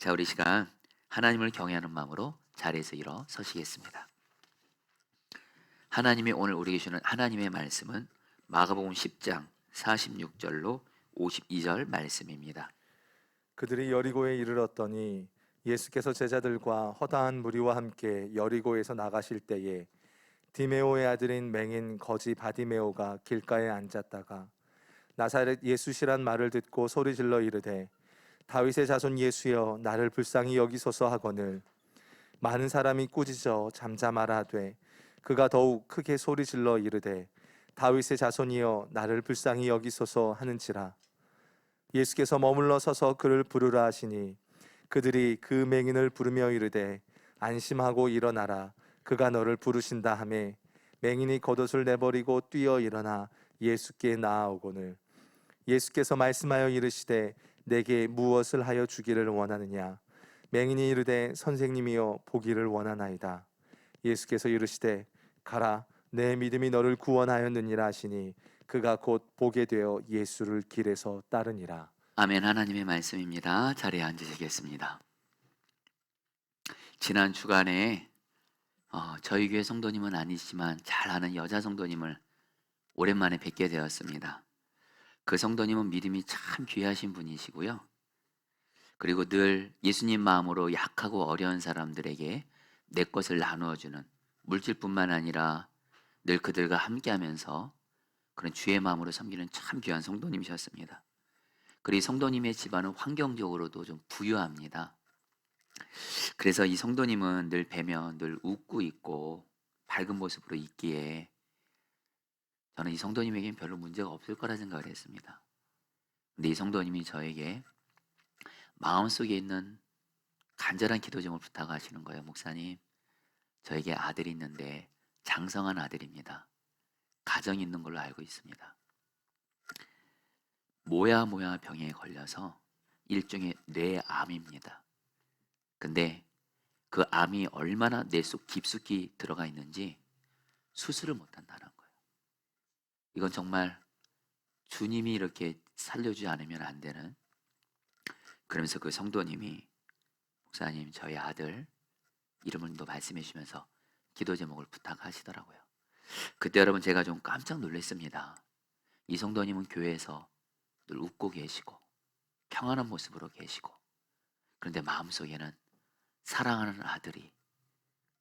자, 우리 시간 하나님을 경외하는 마음으로 자리에서 일어서시겠습니다. 하나님이 오늘 우리에게 주는 하나님의 말씀은 마가복음 10장 46절로 52절 말씀입니다. 그들이 여리고에 이르렀더니 예수께서 제자들과 허다한 무리와 함께 여리고에서 나가실 때에 디메오의 아들인 맹인 거지 바디메오가 길가에 앉았다가 나사렛 예수시란 말을 듣고 소리질러 이르되 다윗의 자손 예수여 나를 불쌍히 여기소서 하거늘 많은 사람이 꾸짖어 잠잠하라 하되 그가 더욱 크게 소리질러 이르되 다윗의 자손이여 나를 불쌍히 여기소서 하는지라. 예수께서 머물러 서서 그를 부르라 하시니 그들이 그 맹인을 부르며 이르되 안심하고 일어나라 그가 너를 부르신다 하매 맹인이 겉옷을 내버리고 뛰어 일어나 예수께 나아오거늘 예수께서 말씀하여 이르시되 내게 무엇을 하여 주기를 원하느냐. 맹인이 이르되 선생님이여 보기를 원하나이다. 예수께서 이르시되 가라 내 믿음이 너를 구원하였느니라 하시니 그가 곧 보게 되어 예수를 길에서 따르니라. 아멘. 하나님의 말씀입니다. 자리에 앉으시겠습니다. 지난 주간에 저희 교회 성도님은 아니지만 잘 아는 여자 성도님을 오랜만에 뵙게 되었습니다. 그 성도님은 믿음이 참 귀하신 분이시고요. 그리고 늘 예수님 마음으로 약하고 어려운 사람들에게 내 것을 나누어주는, 물질뿐만 아니라 늘 그들과 함께하면서 그런 주의 마음으로 섬기는 참 귀한 성도님이셨습니다. 그리고 이 성도님의 집안은 환경적으로도 좀 부유합니다. 그래서 이 성도님은 늘 뵈면 늘 웃고 있고 밝은 모습으로 있기에 저는 이 성도님에겐 별로 문제가 없을 거라 생각을 했습니다. 근데 이 성도님이 저에게 마음속에 있는 간절한 기도 제목을 부탁하시는 거예요. 목사님, 저에게 아들이 있는데 장성한 아들입니다. 가정이 있는 걸로 알고 있습니다. 모야 병에 걸려서 일종의 뇌암입니다. 근데 그 암이 얼마나 뇌 속 깊숙이 들어가 있는지 수술을 못 한다는 거예요. 이건 정말 주님이 이렇게 살려주지 않으면 안 되는. 그러면서 그 성도님이 목사님 저희 아들 이름을 또 말씀해 주시면서 기도 제목을 부탁하시더라고요. 그때 여러분 제가 좀 깜짝 놀랐습니다. 이 성도님은 교회에서 늘 웃고 계시고 평안한 모습으로 계시고, 그런데 마음속에는 사랑하는 아들이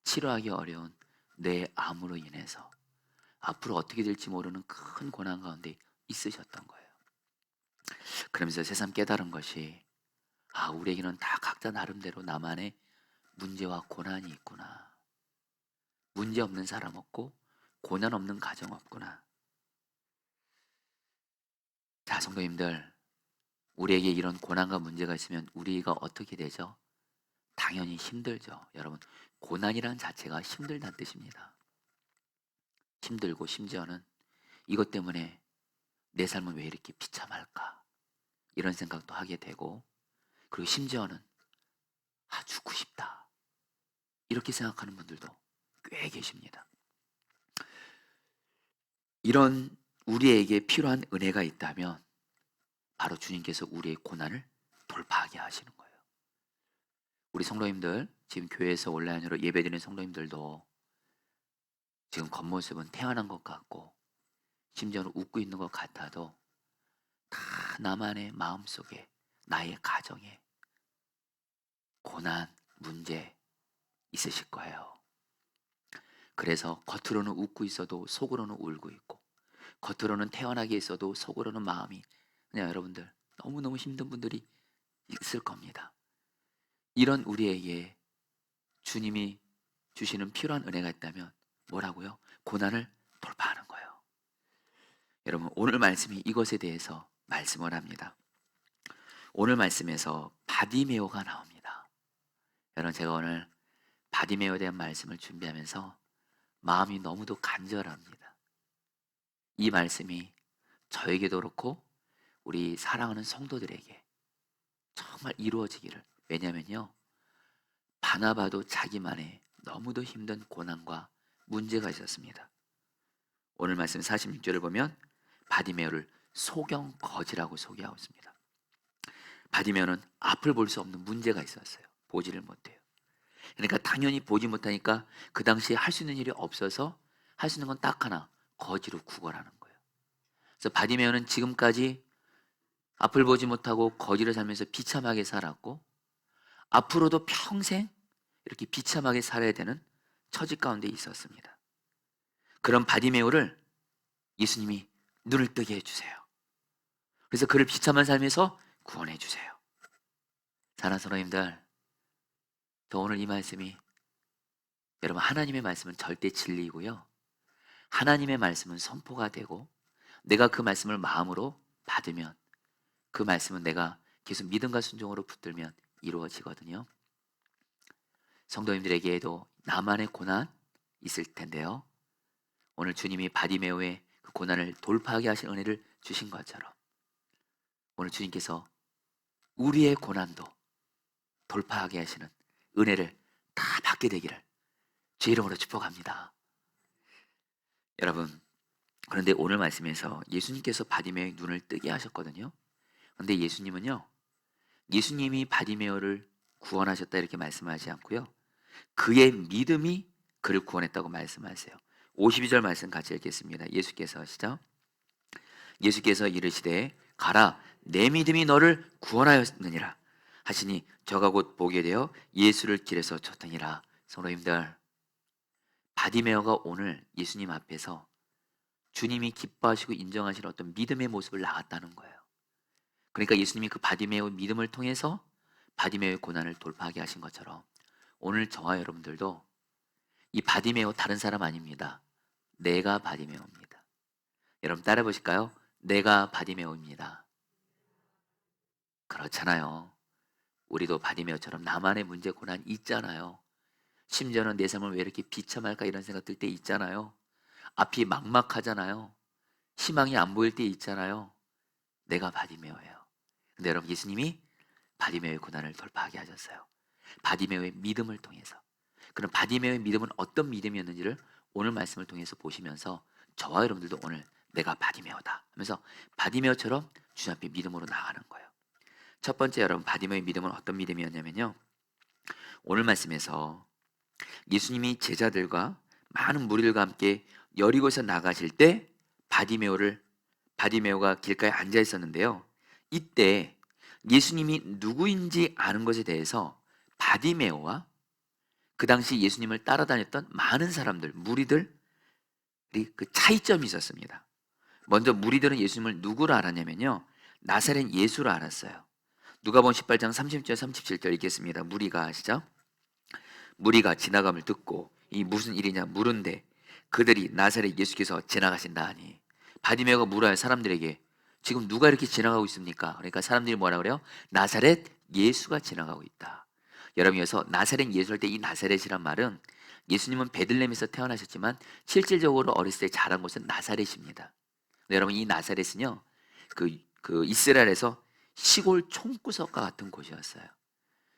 치료하기 어려운 뇌암으로 인해서 앞으로 어떻게 될지 모르는 큰 고난 가운데 있으셨던 거예요. 그러면서 새삼 깨달은 것이, 우리에게는 다 각자 나름대로 나만의 문제와 고난이 있구나. 문제 없는 사람 없고 고난 없는 가정 없구나. 자, 성도님들, 우리에게 이런 고난과 문제가 있으면 우리가 어떻게 되죠? 당연히 힘들죠. 여러분, 고난이란 자체가 힘들다는 뜻입니다. 힘들고 심지어는 이것 때문에 내 삶은 왜 이렇게 비참할까? 이런 생각도 하게 되고, 그리고 심지어는 죽고 싶다. 이렇게 생각하는 분들도 꽤 계십니다. 이런 우리에게 필요한 은혜가 있다면 바로 주님께서 우리의 고난을 돌파하게 하시는 거예요. 우리 성도님들, 지금 교회에서 온라인으로 예배드리는 성도님들도 지금 겉모습은 태어난 것 같고 심지어는 웃고 있는 것 같아도 다 나만의 마음속에, 나의 가정에 고난, 문제 있으실 거예요. 그래서 겉으로는 웃고 있어도 속으로는 울고 있고, 겉으로는 태연하게 있어도 속으로는 마음이, 그냥 여러분들 너무너무 힘든 분들이 있을 겁니다. 이런 우리에게 주님이 주시는 필요한 은혜가 있다면 뭐라고요? 고난을 돌파하는 거예요. 여러분, 오늘 말씀이 이것에 대해서 말씀을 합니다. 오늘 말씀에서 바디메오가 나옵니다. 여러분, 제가 오늘 바디메오에 대한 말씀을 준비하면서 마음이 너무도 간절합니다. 이 말씀이 저에게도 그렇고 우리 사랑하는 성도들에게 정말 이루어지기를. 왜냐면요, 바나바도 자기만의 너무도 힘든 고난과 문제가 있었습니다. 오늘 말씀 46절을 보면 바디메오를 소경거지라고 소개하고 있습니다. 바디메오는 앞을 볼 수 없는 문제가 있었어요. 보지를 못해요. 그러니까 당연히 보지 못하니까 그 당시에 할 수 있는 일이 없어서 할 수 있는 건 딱 하나, 거지로 구걸하는 거예요. 그래서 바디메오는 지금까지 앞을 보지 못하고 거지로 살면서 비참하게 살았고, 앞으로도 평생 이렇게 비참하게 살아야 되는 처지 가운데 있었습니다. 그런 바디메오를 예수님이 눈을 뜨게 해주세요. 그래서 그를 비참한 삶에서 구원해 주세요. 사랑하는 성도님들, 또 오늘 이 말씀이, 여러분, 하나님의 말씀은 절대 진리이고요, 하나님의 말씀은 선포가 되고, 내가 그 말씀을 마음으로 받으면, 그 말씀은 내가 계속 믿음과 순종으로 붙들면 이루어지거든요. 성도님들에게도 나만의 고난 있을 텐데요, 오늘 주님이 바디메오의 그 고난을 돌파하게 하신 은혜를 주신 것처럼 오늘 주님께서 우리의 고난도 돌파하게 하시는 은혜를 다 받게 되기를 주 이름으로 축복합니다. 여러분, 그런데 오늘 말씀에서 예수님께서 바디메오의 눈을 뜨게 하셨거든요. 그런데 예수님은요, 예수님이 바디메오를 구원하셨다 이렇게 말씀하지 않고요, 그의 믿음이 그를 구원했다고 말씀하세요. 52절 말씀 같이 읽겠습니다. 예수께서 시작. 예수께서 이르시되 가라, 내 믿음이 너를 구원하였느니라 하시니 저가 곧 보게 되어 예수를 길에서 쫓더니라. 성도님들, 바디메오가 오늘 예수님 앞에서 주님이 기뻐하시고 인정하시는 어떤 믿음의 모습을 나갔다는 거예요. 그러니까 예수님이 그 바디메오의 믿음을 통해서 바디메오의 고난을 돌파하게 하신 것처럼 오늘 저와 여러분들도 이 바디메오 다른 사람 아닙니다. 내가 바디메오입니다. 여러분 따라 보실까요? 내가 바디메오입니다. 그렇잖아요. 우리도 바디메오처럼 나만의 문제 고난 있잖아요. 심지어는 내 삶을 왜 이렇게 비참할까 이런 생각 들 때 있잖아요. 앞이 막막하잖아요. 희망이 안 보일 때 있잖아요. 내가 바디메오예요. 근데 여러분, 예수님이 바디메오의 고난을 돌파하게 하셨어요. 바디메오의 믿음을 통해서. 그럼 바디메오의 믿음은 어떤 믿음이었는지를 오늘 말씀을 통해서 보시면서 저와 여러분들도 오늘 내가 바디메오다 하면서 바디메오처럼 주님 앞에 믿음으로 나아가는 거예요. 첫 번째, 여러분, 바디메오의 믿음은 어떤 믿음이었냐면요, 오늘 말씀에서 예수님이 제자들과 많은 무리들과 함께 여리고에서 나가실 때 바디메오가 길가에 앉아 있었는데요, 이때 예수님이 누구인지 아는 것에 대해서 바디메오와 그 당시 예수님을 따라다녔던 많은 사람들, 무리들이 그 차이점이 있었습니다. 먼저 무리들은 예수님을 누구로 알았냐면요, 나사렛 예수로 알았어요. 누가복음 18장 30절 37절 읽겠습니다. 무리가 아시죠? 무리가 지나감을 듣고 이 무슨 일이냐 물은데 그들이 나사렛 예수께서 지나가신다 하니, 바디메오가 물어요, 사람들에게. 지금 누가 이렇게 지나가고 있습니까? 그러니까 사람들이 뭐라 그래요? 나사렛 예수가 지나가고 있다. 여러분, 여기서 나사렛 예수 할 때 이 나사렛이란 말은, 예수님은 베들레헴에서 태어나셨지만 실질적으로 어렸을 때 자란 곳은 나사렛입니다. 여러분, 이 나사렛은요, 그 이스라엘에서 시골 총구석과 같은 곳이었어요.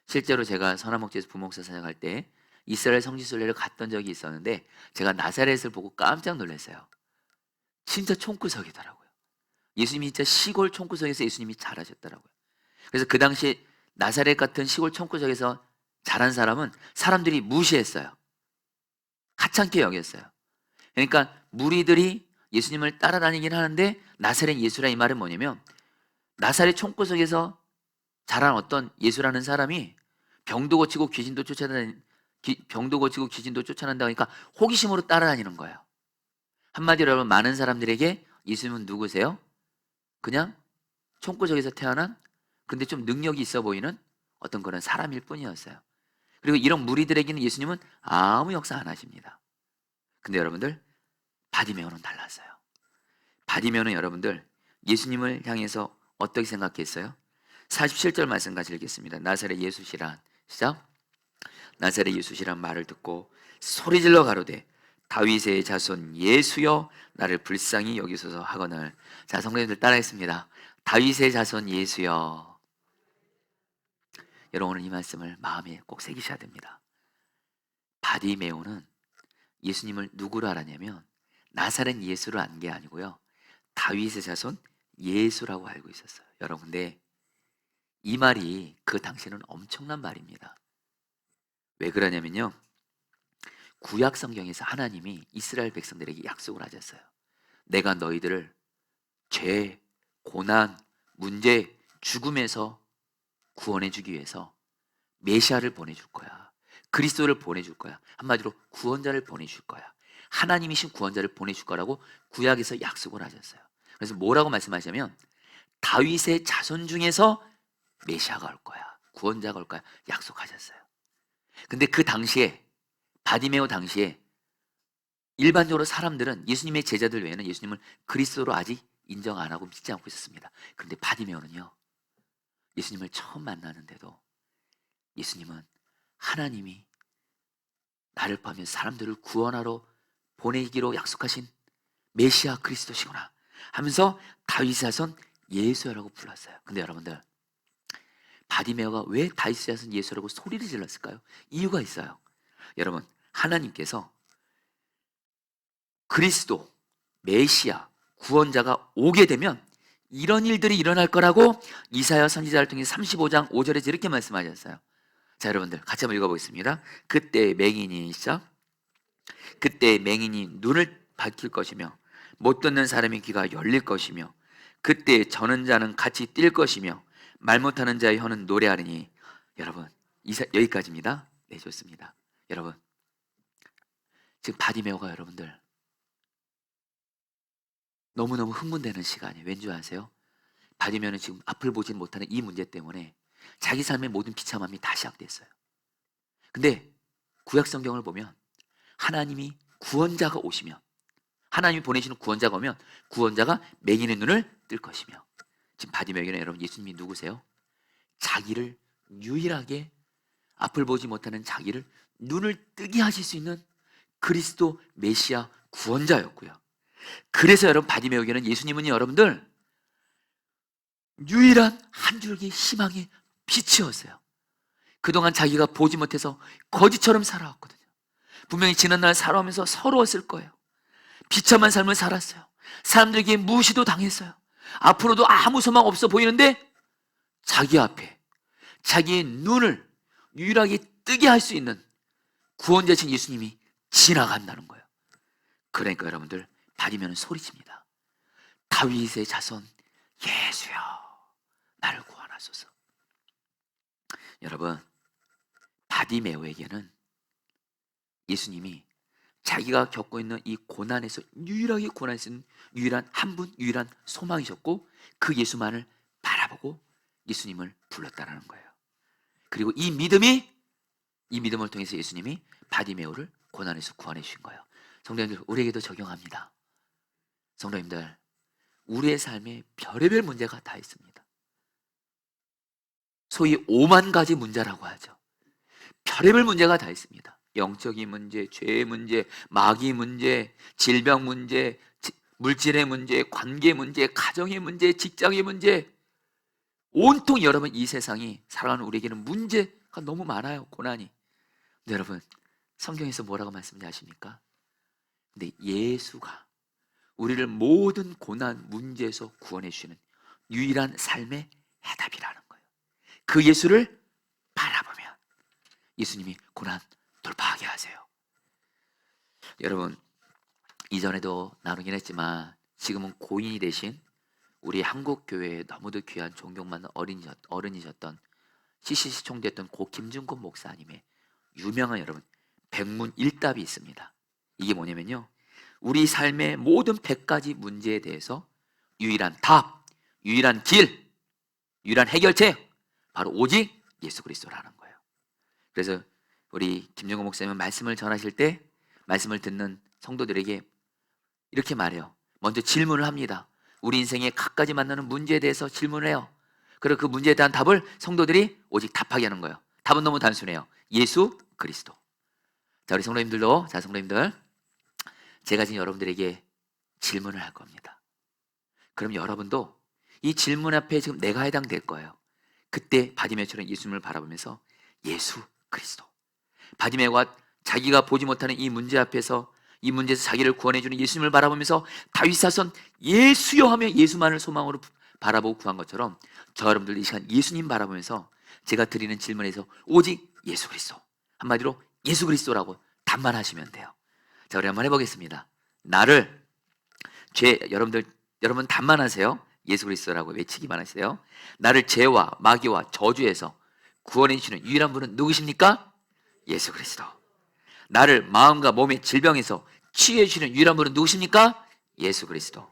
실제로 제가 서남목지에서 부목사 사역할 때 이스라엘 성지순례를 갔던 적이 있었는데 제가 나사렛을 보고 깜짝 놀랐어요. 진짜 총구석이더라고요. 예수님이 진짜 시골 총구석에서 예수님이 자라셨더라고요. 그래서 그 당시 나사렛 같은 시골 총구석에서 자란 사람은 사람들이 무시했어요. 하찮게 여겼어요. 그러니까 무리들이 예수님을 따라다니긴 하는데 나사렛 예수라 이 말은 뭐냐면, 나사렛 총구석에서 자란 어떤 예수라는 사람이 병도 고치고 귀신도 쫓아낸다 하니까 호기심으로 따라다니는 거예요. 한마디로 여러분, 많은 사람들에게 예수님은 누구세요? 그냥 총구석에서 태어난, 근데 좀 능력이 있어 보이는 어떤 그런 사람일 뿐이었어요. 그리고 이런 무리들에게는 예수님은 아무 역사 안 하십니다. 근데 여러분들, 바디메오는 달랐어요. 바디메오는 여러분들 예수님을 향해서 어떻게 생각했어요? 47절 말씀 같이 읽겠습니다. 나사렛 예수시란, 시작. 나사렛 예수시란 말을 듣고 소리질러 가로되 다윗의 자손 예수여 나를 불쌍히 여기소서 하거늘. 자, 성도님들 따라했습니다. 다윗의 자손 예수여. 여러분, 오늘 이 말씀을 마음에 꼭 새기셔야 됩니다. 바디메오는 예수님을 누구로 알았냐면 나사렛 예수를 안 게 아니고요, 다윗의 자손 예수라고 알고 있었어요. 여러분, 근데 이 말이 그 당시에는 엄청난 말입니다. 왜 그러냐면요, 구약 성경에서 하나님이 이스라엘 백성들에게 약속을 하셨어요. 내가 너희들을 죄, 고난, 문제, 죽음에서 구원해 주기 위해서 메시아를 보내줄 거야. 그리스도를 보내줄 거야. 한마디로 구원자를 보내줄 거야. 하나님이신 구원자를 보내줄 거라고 구약에서 약속을 하셨어요. 그래서 뭐라고 말씀하시냐면 다윗의 자손 중에서 메시아가 올 거야. 구원자가 올 거야. 약속하셨어요. 근데 그 당시에, 바디메오 당시에 일반적으로 사람들은 예수님의 제자들 외에는 예수님을 그리스도로 아직 인정 안 하고 믿지 않고 있었습니다. 그런데 바디메오는요, 예수님을 처음 만나는데도 예수님은 하나님이 나를 포함해 사람들을 구원하러 보내기로 약속하신 메시아 그리스도시구나 하면서 다윗의 자손 예수라고 불렀어요. 근데 여러분들, 바디메오가 왜 다윗의 자손 예수라고 소리를 질렀을까요? 이유가 있어요. 여러분, 하나님께서 그리스도, 메시아, 구원자가 오게 되면 이런 일들이 일어날 거라고 이사야 선지자를 통해 35장 5절에서 이렇게 말씀하셨어요. 자, 여러분들 같이 한번 읽어보겠습니다. 그때 맹인이 눈을 밝힐 것이며 못 듣는 사람의 귀가 열릴 것이며 그때 저는 자는 같이 뛸 것이며 말 못하는 자의 혀는 노래하리니. 여러분, 여기까지입니다. 네, 좋습니다. 여러분, 지금 바디메오가 여러분들 너무너무 흥분되는 시간이에요. 왠지 아세요? 바디메오는 지금 앞을 보지 못하는 이 문제 때문에 자기 삶의 모든 비참함이 다 시작됐어요. 근데 구약 성경을 보면 하나님이 구원자가 오시면, 하나님이 보내시는 구원자가 오면 구원자가 맹인의 눈을 뜰 것이며, 지금 바디메오에게는 여러분 예수님이 누구세요? 자기를 유일하게 앞을 보지 못하는 자기를 눈을 뜨게 하실 수 있는 그리스도 메시아 구원자였고요. 그래서 여러분 바디메오에게는 예수님은 여러분들 유일한 한 줄기 희망의 빛이었어요. 그동안 자기가 보지 못해서 거지처럼 살아왔거든요. 분명히 지난날 살아오면서 서러웠을 거예요. 비참한 삶을 살았어요. 사람들에게 무시도 당했어요. 앞으로도 아무 소망 없어 보이는데 자기 앞에 자기의 눈을 유일하게 뜨게 할 수 있는 구원자신 예수님이 지나간다는 거예요. 그러니까 여러분들, 바디메오는 소리칩니다. 다윗의 자손 예수여, 나를 구원하소서. 여러분, 바디메오에게는 예수님이 자기가 겪고 있는 이 고난에서 유일하게 구원할 수 있는 유일한 한 분, 유일한 소망이셨고 그 예수만을 바라보고 예수님을 불렀다는 거예요. 그리고 이 믿음을 통해서 예수님이 바디메오를 고난에서 구원해 주신 거예요. 성도님들, 우리에게도 적용합니다. 성도님들, 우리의 삶에 별의별 문제가 다 있습니다. 소위 5만 가지 문제라고 하죠. 별의별 문제가 다 있습니다. 영적인 문제, 죄의 문제, 마귀 문제, 질병 문제, 물질의 문제, 관계 문제, 가정의 문제, 직장의 문제, 온통 여러분 이 세상이 살아가는 우리에게는 문제가 너무 많아요. 고난이. 근데 여러분, 성경에서 뭐라고 말씀하십니까? 근데 예수가 우리를 모든 고난 문제에서 구원해 주시는 유일한 삶의 해답이라는 거예요. 그 예수를 바라보면 예수님이 고난 돌파하게 하세요. 여러분, 이전에도 나누긴 했지만 지금은 고인이 되신 우리 한국교회에 너무도 귀한 존경받는 어른이셨던 CCC 총재였던 고 김준권 목사님의 유명한 여러분 백문일답이 있습니다. 이게 뭐냐면요, 우리 삶의 모든 100가지 문제에 대해서 유일한 답, 유일한 길, 유일한 해결책, 바로 오직 예수 그리스도라는 거예요. 그래서 우리 김준권 목사님은 말씀을 전하실 때 말씀을 듣는 성도들에게 이렇게 말해요. 먼저 질문을 합니다. 우리 인생의 갖가지 만나는 문제에 대해서 질문을 해요. 그리고 그 문제에 대한 답을 성도들이 오직 답하게 하는 거예요. 답은 너무 단순해요. 예수 그리스도. 자, 우리 성도님들도, 자, 성도님들, 제가 지금 여러분들에게 질문을 할 겁니다. 그럼 여러분도 이 질문 앞에 지금 내가 해당될 거예요. 그때 바디메오처럼 예수님을 바라보면서 예수 그리스도. 바디메오가 자기가 보지 못하는 이 문제 앞에서, 이 문제에서 자기를 구원해 주는 예수님을 바라보면서 다윗 자손 예수여 하며 예수만을 소망으로 바라보고 구한 것처럼 저 여러분들 이 시간 예수님 바라보면서 제가 드리는 질문에서 오직 예수 그리스도, 한마디로 예수 그리스도라고 답만 하시면 돼요. 자, 우리 한번 해보겠습니다. 나를 여러분 답만 하세요. 예수 그리스도라고 외치기만 하세요. 나를 죄와 마귀와 저주에서 구원해 주시는 유일한 분은 누구십니까? 예수 그리스도. 나를 마음과 몸의 질병에서 치유해 주시는 유일한 분은 누구십니까? 예수 그리스도.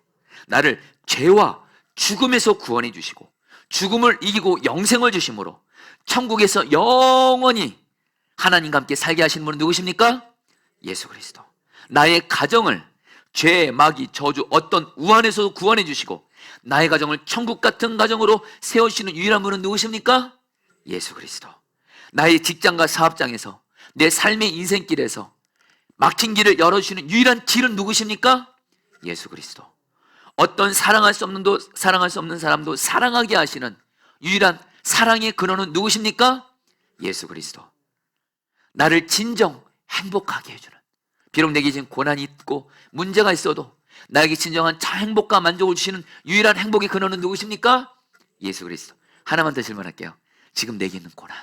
나를 죄와 죽음에서 구원해 주시고 죽음을 이기고 영생을 주심으로 천국에서 영원히 하나님과 함께 살게 하시는 분은 누구십니까? 예수 그리스도. 나의 가정을 죄, 마귀, 저주 어떤 우환에서 구원해 주시고 나의 가정을 천국 같은 가정으로 세우시는 유일한 분은 누구십니까? 예수 그리스도. 나의 직장과 사업장에서 내 삶의 인생길에서 막힌 길을 열어주시는 유일한 길은 누구십니까? 예수 그리스도. 어떤 사랑할 수 없는 사람도 사랑하게 하시는 유일한 사랑의 근원은 누구십니까? 예수 그리스도. 나를 진정 행복하게 해주는, 비록 내게 지금 고난이 있고 문제가 있어도 나에게 진정한 행복과 만족을 주시는 유일한 행복의 근원은 누구십니까? 예수 그리스도. 하나만 더 질문할게요. 지금 내게 있는 고난,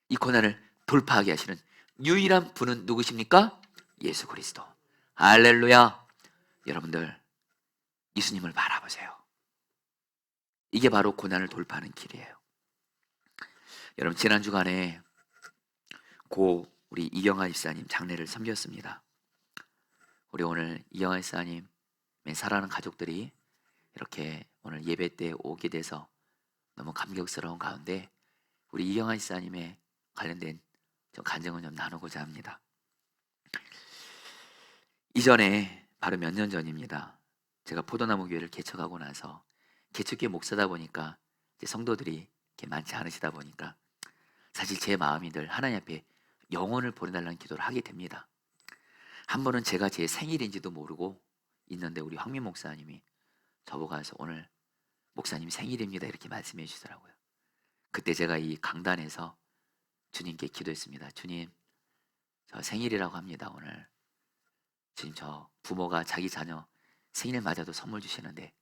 이 고난을 돌파하게 하시는 유일한 분은 누구십니까? 예수 그리스도. 할렐루야. 여러분들 예수님을 바라보세요. 이게 바로 고난을 돌파하는 길이에요. 여러분 지난 주간에 고 우리 이경아 집사님 장례를 섬겼습니다. 우리 오늘 이경아 집사님의 사랑하는 가족들이 이렇게 오늘 예배 때 오게 돼서 너무 감격스러운 가운데 우리 이경아 집사님의 관련된 좀 간증을 좀 나누고자 합니다. 이전에 바로 몇 년 전입니다. 제가 포도나무 교회를 개척하고 나서 개척교회 목사다 보니까 이제 성도들이 이렇게 많지 않으시다 보니까 사실 제 마음이 늘 하나님 앞에 영혼을 보내달라는 기도를 하게 됩니다. 한 번은 제가 제 생일인지도 모르고 있는데 우리 황민 목사님이 저보고 와서 오늘 목사님 생일입니다 이렇게 말씀해 주시더라고요. 그때 제가 이 강단에서 주님께 기도했습니다. 주님, 저 생일이라고 합니다. 오늘 주님, 저 부모가 자기 자녀 생일 맞아도 선물 주시는데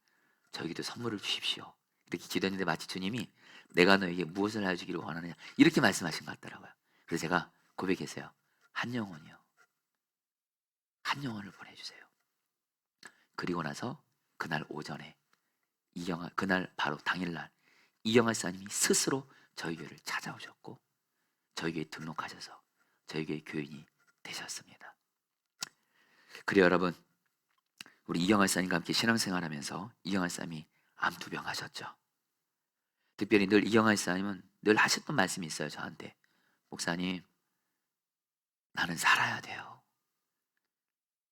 저에게도 선물을 주십시오. 이렇게 기도했는데 마치 주님이 내가 너에게 무엇을 해주기를 원하느냐 이렇게 말씀하신 것 같더라고요. 그래서 제가 고백했어요. 한 영혼이요. 한 영혼을 보내주세요. 그리고 나서 그날 오전에 그날 바로 당일날 이경아 사님이 스스로 저희 교회를 찾아오셨고 저희 교회에 등록하셔서 저희 교회 교인이 되셨습니다. 그리고 여러분 우리 이경아 사님과 함께 신앙생활하면서 이경아 사님이 암투병 하셨죠. 특별히 늘 이경아 사님은 늘 하셨던 말씀이 있어요. 저한테 목사님, 나는 살아야 돼요.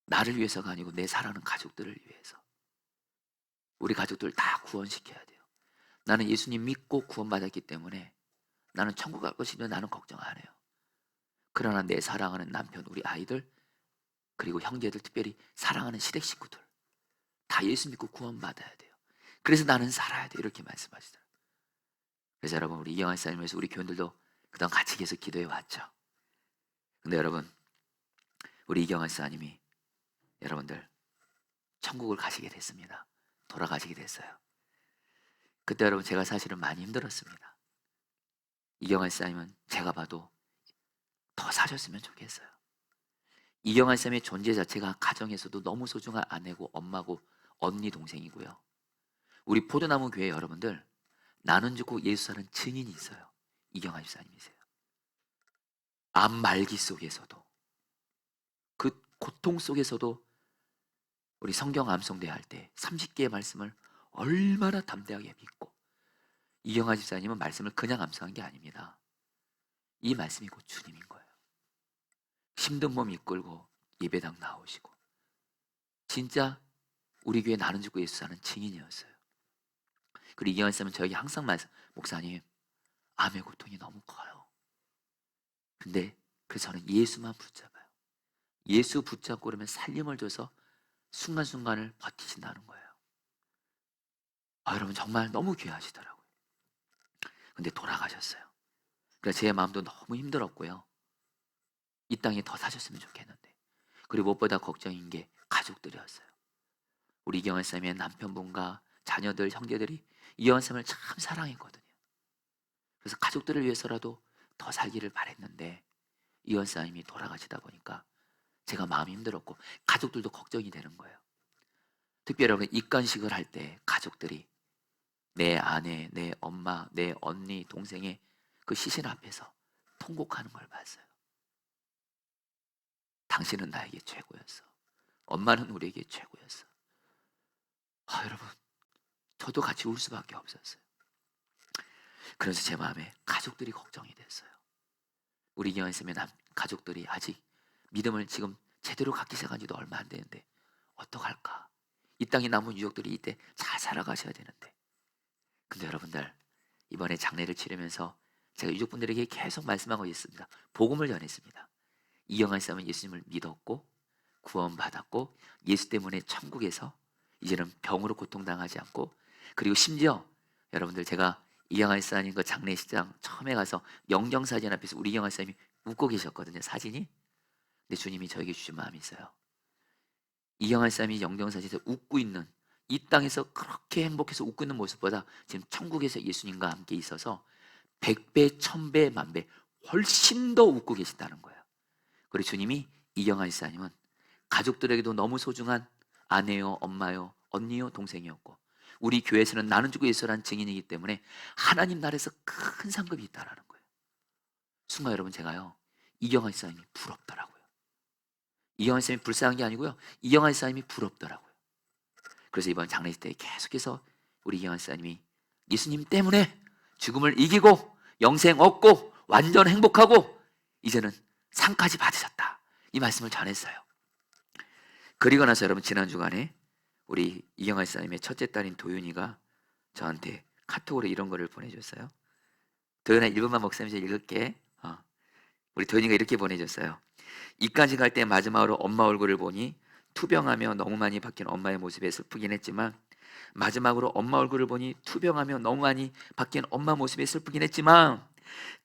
나를 위해서가 아니고 내 사랑하는 가족들을 위해서. 우리 가족들 다 구원시켜야 돼요. 나는 예수님 믿고 구원받았기 때문에 나는 천국 갈 것이면 나는 걱정 안 해요. 그러나 내 사랑하는 남편, 우리 아이들, 그리고 형제들, 특별히 사랑하는 시댁 식구들 다 예수 믿고 구원받아야 돼요. 그래서 나는 살아야 돼 이렇게 말씀하시더라고요. 그래서 여러분 우리 이경환 사님에서 우리 교인들도 그동안 같이 계속 기도해 왔죠. 근데 여러분 우리 이경환 사님이 여러분들 천국을 가시게 됐습니다. 돌아가시게 됐어요. 그때 여러분 제가 사실은 많이 힘들었습니다. 이경환 사님은 제가 봐도 더 사셨으면 좋겠어요. 이경환 쌤의 존재 자체가 가정에서도 너무 소중한 아내고 엄마고 언니 동생이고요. 우리 포도나무 교회 여러분들 나는 죽고 예수 사는 증인이 있어요. 이경환 집사님이세요. 암 말기 속에서도 그 고통 속에서도 우리 성경 암송대 할 때 30개의 말씀을 얼마나 담대하게 믿고 이경환 집사님은 말씀을 그냥 암송한 게 아닙니다. 이 말씀이 곧 주님인 거예요. 힘든 몸 이끌고 예배당 나오시고 진짜 우리 교회 나는 죽고 예수 사는 증인이었어요. 그리고 이경환 쌤은 저에게 항상 말씀, 목사님 암의 고통이 너무 커요. 근데 그래서 저는 예수만 붙잡아요. 예수 붙잡고 그러면 살림을 줘서 순간순간을 버티신다는 거예요. 여러분 정말 너무 귀하시더라고요. 근데 돌아가셨어요. 그러니까 제 마음도 너무 힘들었고요. 이 땅에 더 사셨으면 좋겠는데 그리고 무엇보다 걱정인 게 가족들이었어요. 우리 이경환 쌤의 남편분과 자녀들, 형제들이 이영환 쌤을 참 사랑했거든요. 그래서 가족들을 위해서라도 더 살기를 바랬는데 이영환 쌤이 돌아가시다 보니까 제가 마음이 힘들었고 가족들도 걱정이 되는 거예요. 특별히 여러분, 입간식을 할 때 가족들이 내 아내, 내 엄마, 내 언니, 동생의 그 시신 앞에서 통곡하는 걸 봤어요. 당신은 나에게 최고였어. 엄마는 우리에게 최고였어. 여러분, 저도 같이 울 수밖에 없었어요. 그래서 제 마음에 가족들이 걱정이 됐어요. 우리 이영환 쌤의 가족들이 아직 믿음을 지금 제대로 갖기 시작한 지도 얼마 안 되는데 어떡할까? 이 땅에 남은 유족들이 이때 잘 살아가셔야 되는데. 근데 여러분들, 이번에 장례를 치르면서 제가 유족분들에게 계속 말씀하고 있습니다. 복음을 전했습니다. 이영환 쌤은 예수님을 믿었고 구원받았고 예수 때문에 천국에서 이제는 병으로 고통당하지 않고, 그리고 심지어 여러분들, 제가 이영환 쌤님 그 장례식장 처음에 가서 영정사진 앞에서 우리 이영환 쌤이 웃고 계셨거든요, 사진이. 근데 주님이 저에게 주신 마음이 있어요. 이영환 쌤이 영정사진에서 웃고 있는, 이 땅에서 그렇게 행복해서 웃고 있는 모습보다 지금 천국에서 예수님과 함께 있어서 100배, 1000배, 만배 훨씬 더 웃고 계신다는 거예요. 그리고 주님이 이영환 쌤님은 가족들에게도 너무 소중한 아내요, 엄마요, 언니요, 동생이었고, 우리 교회에서는 나는 주고 예수라는 증인이기 때문에 하나님 나라에서 큰 상급이 있다라는 거예요. 순간 여러분, 제가요, 이영환 쌤이 부럽더라고요. 이영환 쌤이 불쌍한 게 아니고요, 이영환 쌤이 부럽더라고요. 그래서 이번 장례식 때 계속해서 우리 이영환 쌤이 예수님 때문에 죽음을 이기고 영생 얻고 완전 행복하고 이제는 상까지 받으셨다, 이 말씀을 전했어요. 그리고 나서 여러분, 지난 주간에 우리 이영환 쌤의 첫째 딸인 도윤이가 저한테 카톡으로 이런 거를 보내줬어요. 도윤아, 1분만 목사님 좀 읽을게. 우리 도윤이가 이렇게 보내줬어요. 이까지 갈 때 마지막으로 엄마 얼굴을 보니 투병하며 너무 많이 바뀐 엄마의 모습에 슬프긴 했지만, 마지막으로 엄마 얼굴을 보니 투병하며 너무 많이 바뀐 엄마 모습에 슬프긴 했지만,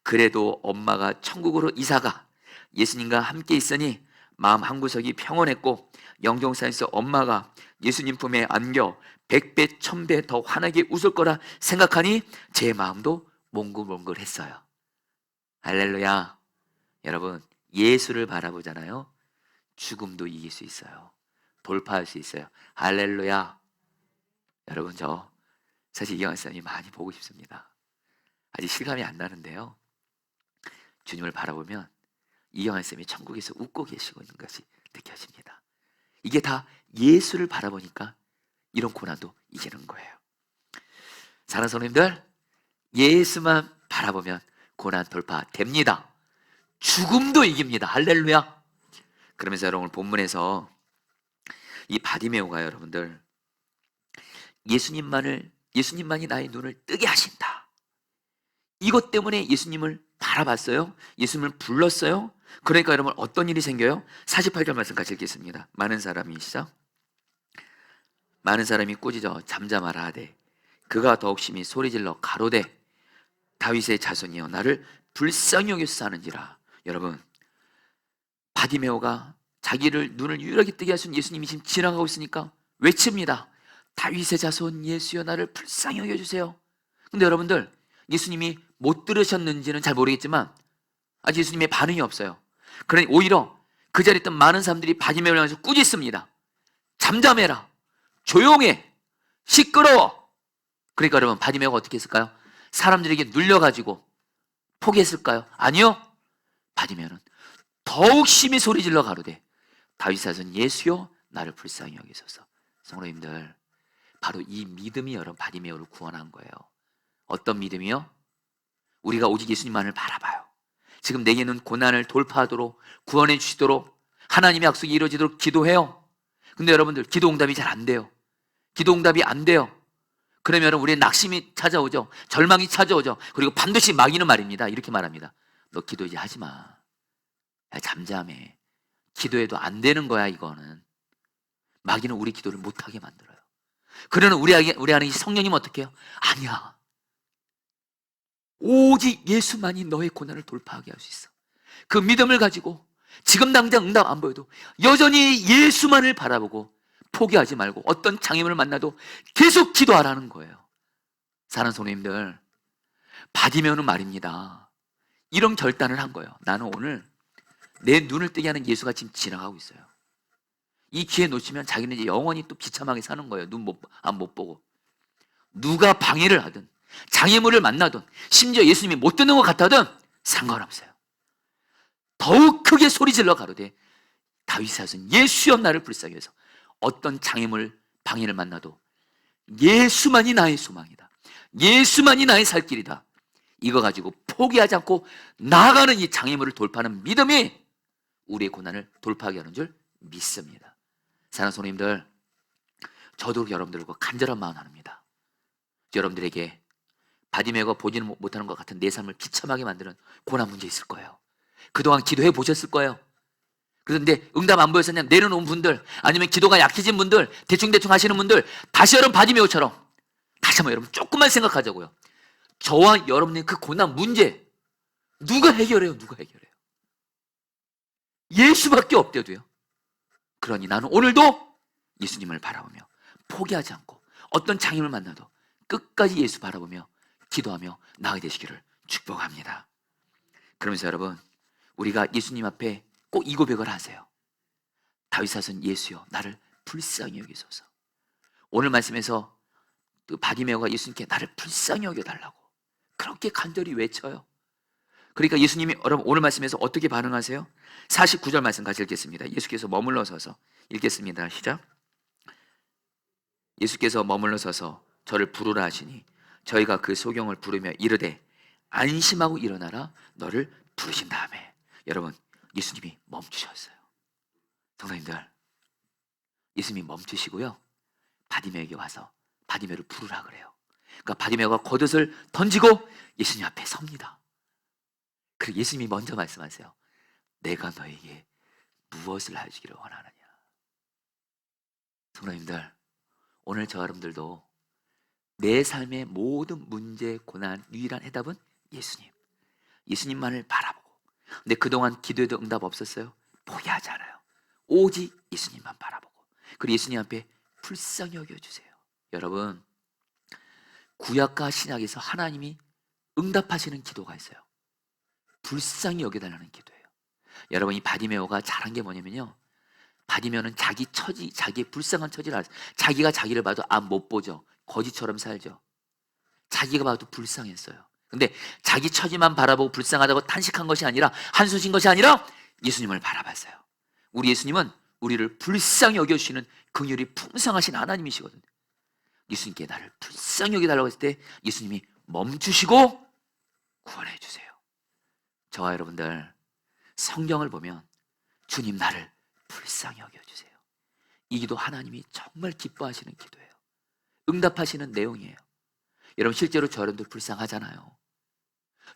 그래도 엄마가 천국으로 이사가 예수님과 함께 있으니 마음 한구석이 평온했고, 영정사에서 엄마가 예수님 품에 안겨 100배 1000배 더 환하게 웃을 거라 생각하니 제 마음도 몽글몽글했어요. 할렐루야. 여러분, 예수를 바라보잖아요, 죽음도 이길 수 있어요. 돌파할 수 있어요. 할렐루야. 여러분, 저 사실 이영환 쌤이 많이 보고 싶습니다. 아직 실감이 안 나는데요, 주님을 바라보면 이영환 쌤이 천국에서 웃고 계시고 있는 것이 느껴집니다. 이게 다 예수를 바라보니까 이런 고난도 이기는 거예요. 사랑하는 성도님들, 예수만 바라보면 고난 돌파됩니다. 죽음도 이깁니다. 할렐루야. 그러면서 여러분, 오늘 본문에서 이 바디메오가 여러분들, 예수님만이 나의 눈을 뜨게 하신다, 이것 때문에 예수님을 바라봤어요. 예수님을 불렀어요. 그러니까 여러분, 어떤 일이 생겨요? 48절 말씀 같이 읽겠습니다. 많은 사람이 꾸짖어 잠잠하라 하되 그가 더욱 심히 소리질러 가로되 다윗의 자손이여 나를 불쌍히 여겨서 사는지라. 여러분, 바디메오가 자기를 눈을 유일하게 뜨게 하신 예수님이 지금 지나가고 있으니까 외칩니다. 다윗의 자손 예수여 나를 불쌍히 여겨주세요. 근데 여러분들, 예수님이 못 들으셨는지는 잘 모르겠지만 아직 예수님의 반응이 없어요. 그러니 오히려 그 자리에 있던 많은 사람들이 바디메오를 향해서 꾸짖습니다. 잠잠해라, 조용해, 시끄러워. 그러니까 여러분, 바디메오가 어떻게 했을까요? 사람들에게 눌려가지고 포기했을까요? 아니요. 바디메오는 더욱 심히 소리질러 가로되 다윗의 자손 예수여 나를 불쌍히 여기소서. 성도님들, 바로 이 믿음이 여러분 바디메오를 구원한 거예요. 어떤 믿음이요? 우리가 오직 예수님만을 바라봐요. 지금 내게는 고난을 돌파하도록 구원해 주시도록 하나님의 약속이 이루어지도록 기도해요. 근데 여러분들, 기도 응답이 잘 안 돼요. 기도 응답이 안 돼요. 그러면 여러분, 우리의 낙심이 찾아오죠. 절망이 찾아오죠. 그리고 반드시 마귀는 말입니다. 이렇게 말합니다. 너 기도 이제 하지 마. 야, 잠잠해. 기도해도 안 되는 거야. 이거는 마귀는 우리 기도를 못하게 만들어요. 그러는 우리 안에 성령님은 어떻게 해요? 아니야, 오직 예수만이 너의 고난을 돌파하게 할 수 있어. 그 믿음을 가지고 지금 당장 응답 안 보여도 여전히 예수만을 바라보고 포기하지 말고 어떤 장애물을 만나도 계속 기도하라는 거예요. 사랑하는 성도님들, 바디메오는 말입니다. 이런 결단을 한 거예요. 나는 오늘 내 눈을 뜨게 하는 예수가 지금 지나가고 있어요. 이 기회 놓치면 자기는 이제 영원히 또 비참하게 사는 거예요. 못 보고. 누가 방해를 하든, 장애물을 만나든, 심지어 예수님이 못 듣는 것 같아든 상관없어요. 더욱 크게 소리 질러 가로되 다윗의 자손 예수여 나를 불쌍히 여서. 어떤 장애물, 방해를 만나도 예수만이 나의 소망이다. 예수만이 나의 살 길이다. 이거 가지고 포기하지 않고 나아가는 이 장애물을 돌파하는 믿음이 우리의 고난을 돌파하게 하는 줄 믿습니다. 사랑하는 성도님들, 저도 여러분들과 간절한 마음 나눕니다. 여러분들에게 바디메오가 보지는 못하는 것 같은 내 삶을 비참하게 만드는 고난 문제 있을 거예요. 그동안 기도해 보셨을 거예요. 그런데 응답 안 보여서 그냥 내려놓은 분들, 아니면 기도가 약해진 분들, 대충대충 하시는 분들, 다시 여러분 바디메오처럼 다시 한번 여러분 조금만 생각하자고요. 저와 여러분의 그 고난 문제 누가 해결해요? 누가 해결해요? 예수밖에 없대도요. 그러니 나는 오늘도 예수님을 바라보며 포기하지 않고 어떤 장애물 만나도 끝까지 예수 바라보며 기도하며 나아가게 되시기를 축복합니다. 그러면서 여러분, 우리가 예수님 앞에 꼭 이 고백을 하세요. 다윗 자손 예수여 나를 불쌍히 여기소서. 오늘 말씀에서 그 바디메오가 예수님께 나를 불쌍히 여겨달라고 그렇게 간절히 외쳐요. 그러니까 예수님이 여러분 오늘 말씀에서 어떻게 반응하세요? 49절 말씀 같이 읽겠습니다. 예수께서 머물러 서서 읽겠습니다. 시작. 예수께서 머물러 서서 저를 부르라 하시니 저희가 그 소경을 부르며 이르되 안심하고 일어나라 너를 부르신 다음에. 여러분, 예수님이 멈추셨어요. 성도님들, 예수님이 멈추시고요, 바디메오에게 와서 바디메오를 부르라 그래요. 그러니까 바디메오가 겉옷을 던지고 예수님 앞에 섭니다. 그리고 예수님이 먼저 말씀하세요. 내가 너에게 무엇을 해주기를 원하느냐. 성도님들, 오늘 저 여러분들도 내 삶의 모든 문제, 고난, 유일한 해답은 예수님. 예수님만을 바라보고. 근데 그동안 기도해도 응답 없었어요? 포기하지 않아요. 오직 예수님만 바라보고. 그리고 예수님 앞에 불쌍히 여겨주세요. 여러분, 구약과 신약에서 하나님이 응답하시는 기도가 있어요. 불쌍히 여겨달라는 기도예요. 여러분, 이 바디메오가 잘한 게 뭐냐면요, 바디메오는 자기 처지, 자기의 불쌍한 처지를 알아요. 자기가 자기를 봐도 못 보죠. 거지처럼 살죠. 자기가 봐도 불쌍했어요. 근데 자기 처지만 바라보고 불쌍하다고 탄식한 것이 아니라, 한숨 쉰 것이 아니라 예수님을 바라봤어요. 우리 예수님은 우리를 불쌍히 여겨주시는 긍휼이 풍성하신 하나님이시거든요. 예수님께 나를 불쌍히 여겨달라고 했을 때 예수님이 멈추시고 구원해 주세요. 저와 여러분들, 성경을 보면 주님 나를 불쌍히 여겨주세요. 이 기도 하나님이 정말 기뻐하시는 기도예요. 응답하시는 내용이에요. 여러분, 실제로 저 여러분들 불쌍하잖아요.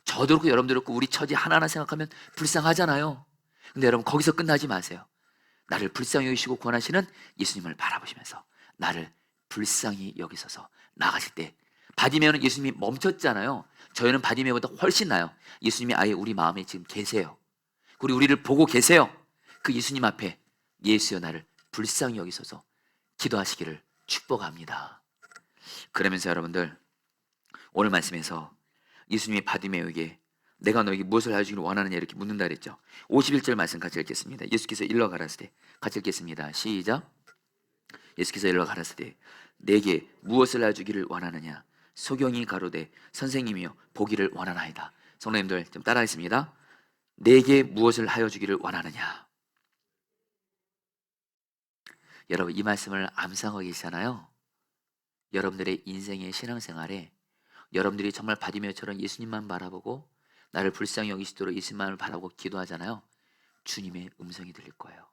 저도 그렇고 여러분들 그렇고 우리 처지 하나하나 생각하면 불쌍하잖아요. 근데 여러분, 거기서 끝나지 마세요. 나를 불쌍히 여기시고 구원하시는 예수님을 바라보시면서 나를 불쌍히 여기셔서 나가실 때, 바디메오는 예수님이 멈췄잖아요. 저희는 바디메오보다 훨씬 나요. 예수님이 아예 우리 마음에 지금 계세요. 그리고 우리를 보고 계세요. 그 예수님 앞에 예수여 나를 불쌍히 여기셔서 기도하시기를 축복합니다. 그러면서 여러분들, 오늘 말씀에서 예수님이 바디메오에게 내가 너에게 무엇을 해주기를 원하느냐 이렇게 묻는다 그랬죠. 51절 말씀 같이 읽겠습니다. 예수께서 일러 가라사대, 같이 읽겠습니다. 시작. 예수께서 일러 가라사대 내게 무엇을 해주기를 원하느냐. 소경이 가로되 선생님이여 보기를 원하나이다. 성도님들 좀 따라하겠습니다. 내게 무엇을 하여 주기를 원하느냐. 여러분, 이 말씀을 암송하고 계시잖아요. 여러분들의 인생의 신앙생활에 여러분들이 정말 바디메오처럼 예수님만 바라보고 나를 불쌍히 여기시도록 예수님만을 바라보고 기도하잖아요. 주님의 음성이 들릴 거예요.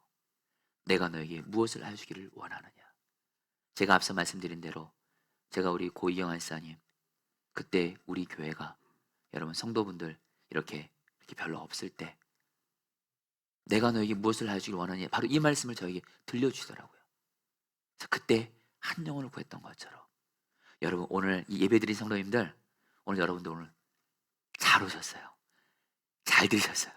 내가 너에게 무엇을 하여 주기를 원하느냐. 제가 앞서 말씀드린 대로 제가 우리 고 이영환 사님, 그때 우리 교회가 여러분 성도분들 이렇게 별로 없을 때 내가 너에게 무엇을 하여 주기를 원하느냐, 바로 이 말씀을 저에게 들려주시더라고요. 그래서 그때 한 영혼을 구했던 것처럼 여러분, 오늘 이 예배드린 성도님들, 오늘 여러분들 오늘 잘 오셨어요. 잘 들으셨어요.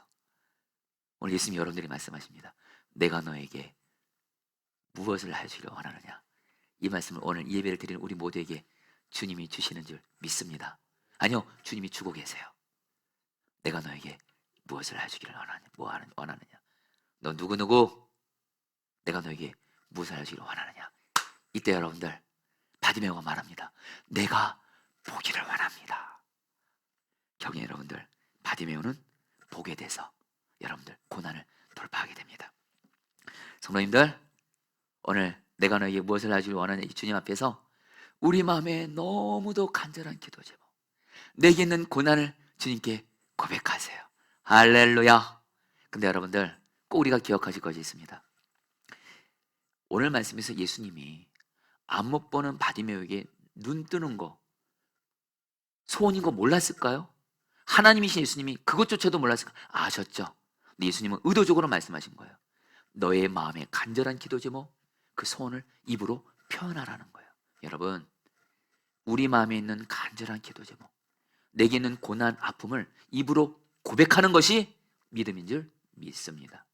오늘 예수님이 여러분들이 말씀하십니다. 내가 너에게 무엇을 해주기를 원하느냐? 이 말씀을 오늘 예배를 드리는 우리 모두에게 주님이 주시는 줄 믿습니다. 아니요, 주님이 주고 계세요. 내가 너에게 무엇을 해주기를 원하느냐? 너 누구누구? 내가 너에게 무엇을 해주기를 원하느냐? 이때 여러분들 바디메오가 말합니다. 내가 보기를 원합니다. 경애 여러분들, 바디메오는 보게 돼서 여러분들 고난을 돌파하게 됩니다. 성도님들, 오늘 내가 너에게 무엇을 해주기를 원하느냐, 이 주님 앞에서 우리 마음에 너무도 간절한 기도 제목, 내게 있는 고난을 주님께 고백하세요. 할렐루야. 근데 여러분들 꼭 우리가 기억하실 것이 있습니다. 오늘 말씀에서 예수님이 안 못 보는 바디메오에게 눈 뜨는 거 소원인 거 몰랐을까요? 하나님이신 예수님이 그것조차도 몰랐을까요? 아셨죠? 근데 예수님은 의도적으로 말씀하신 거예요. 너의 마음에 간절한 기도 제목, 그 소원을 입으로 표현하라는 거예요. 여러분, 우리 마음에 있는 간절한 기도 제목, 내게 있는 고난, 아픔을 입으로 고백하는 것이 믿음인 줄 믿습니다.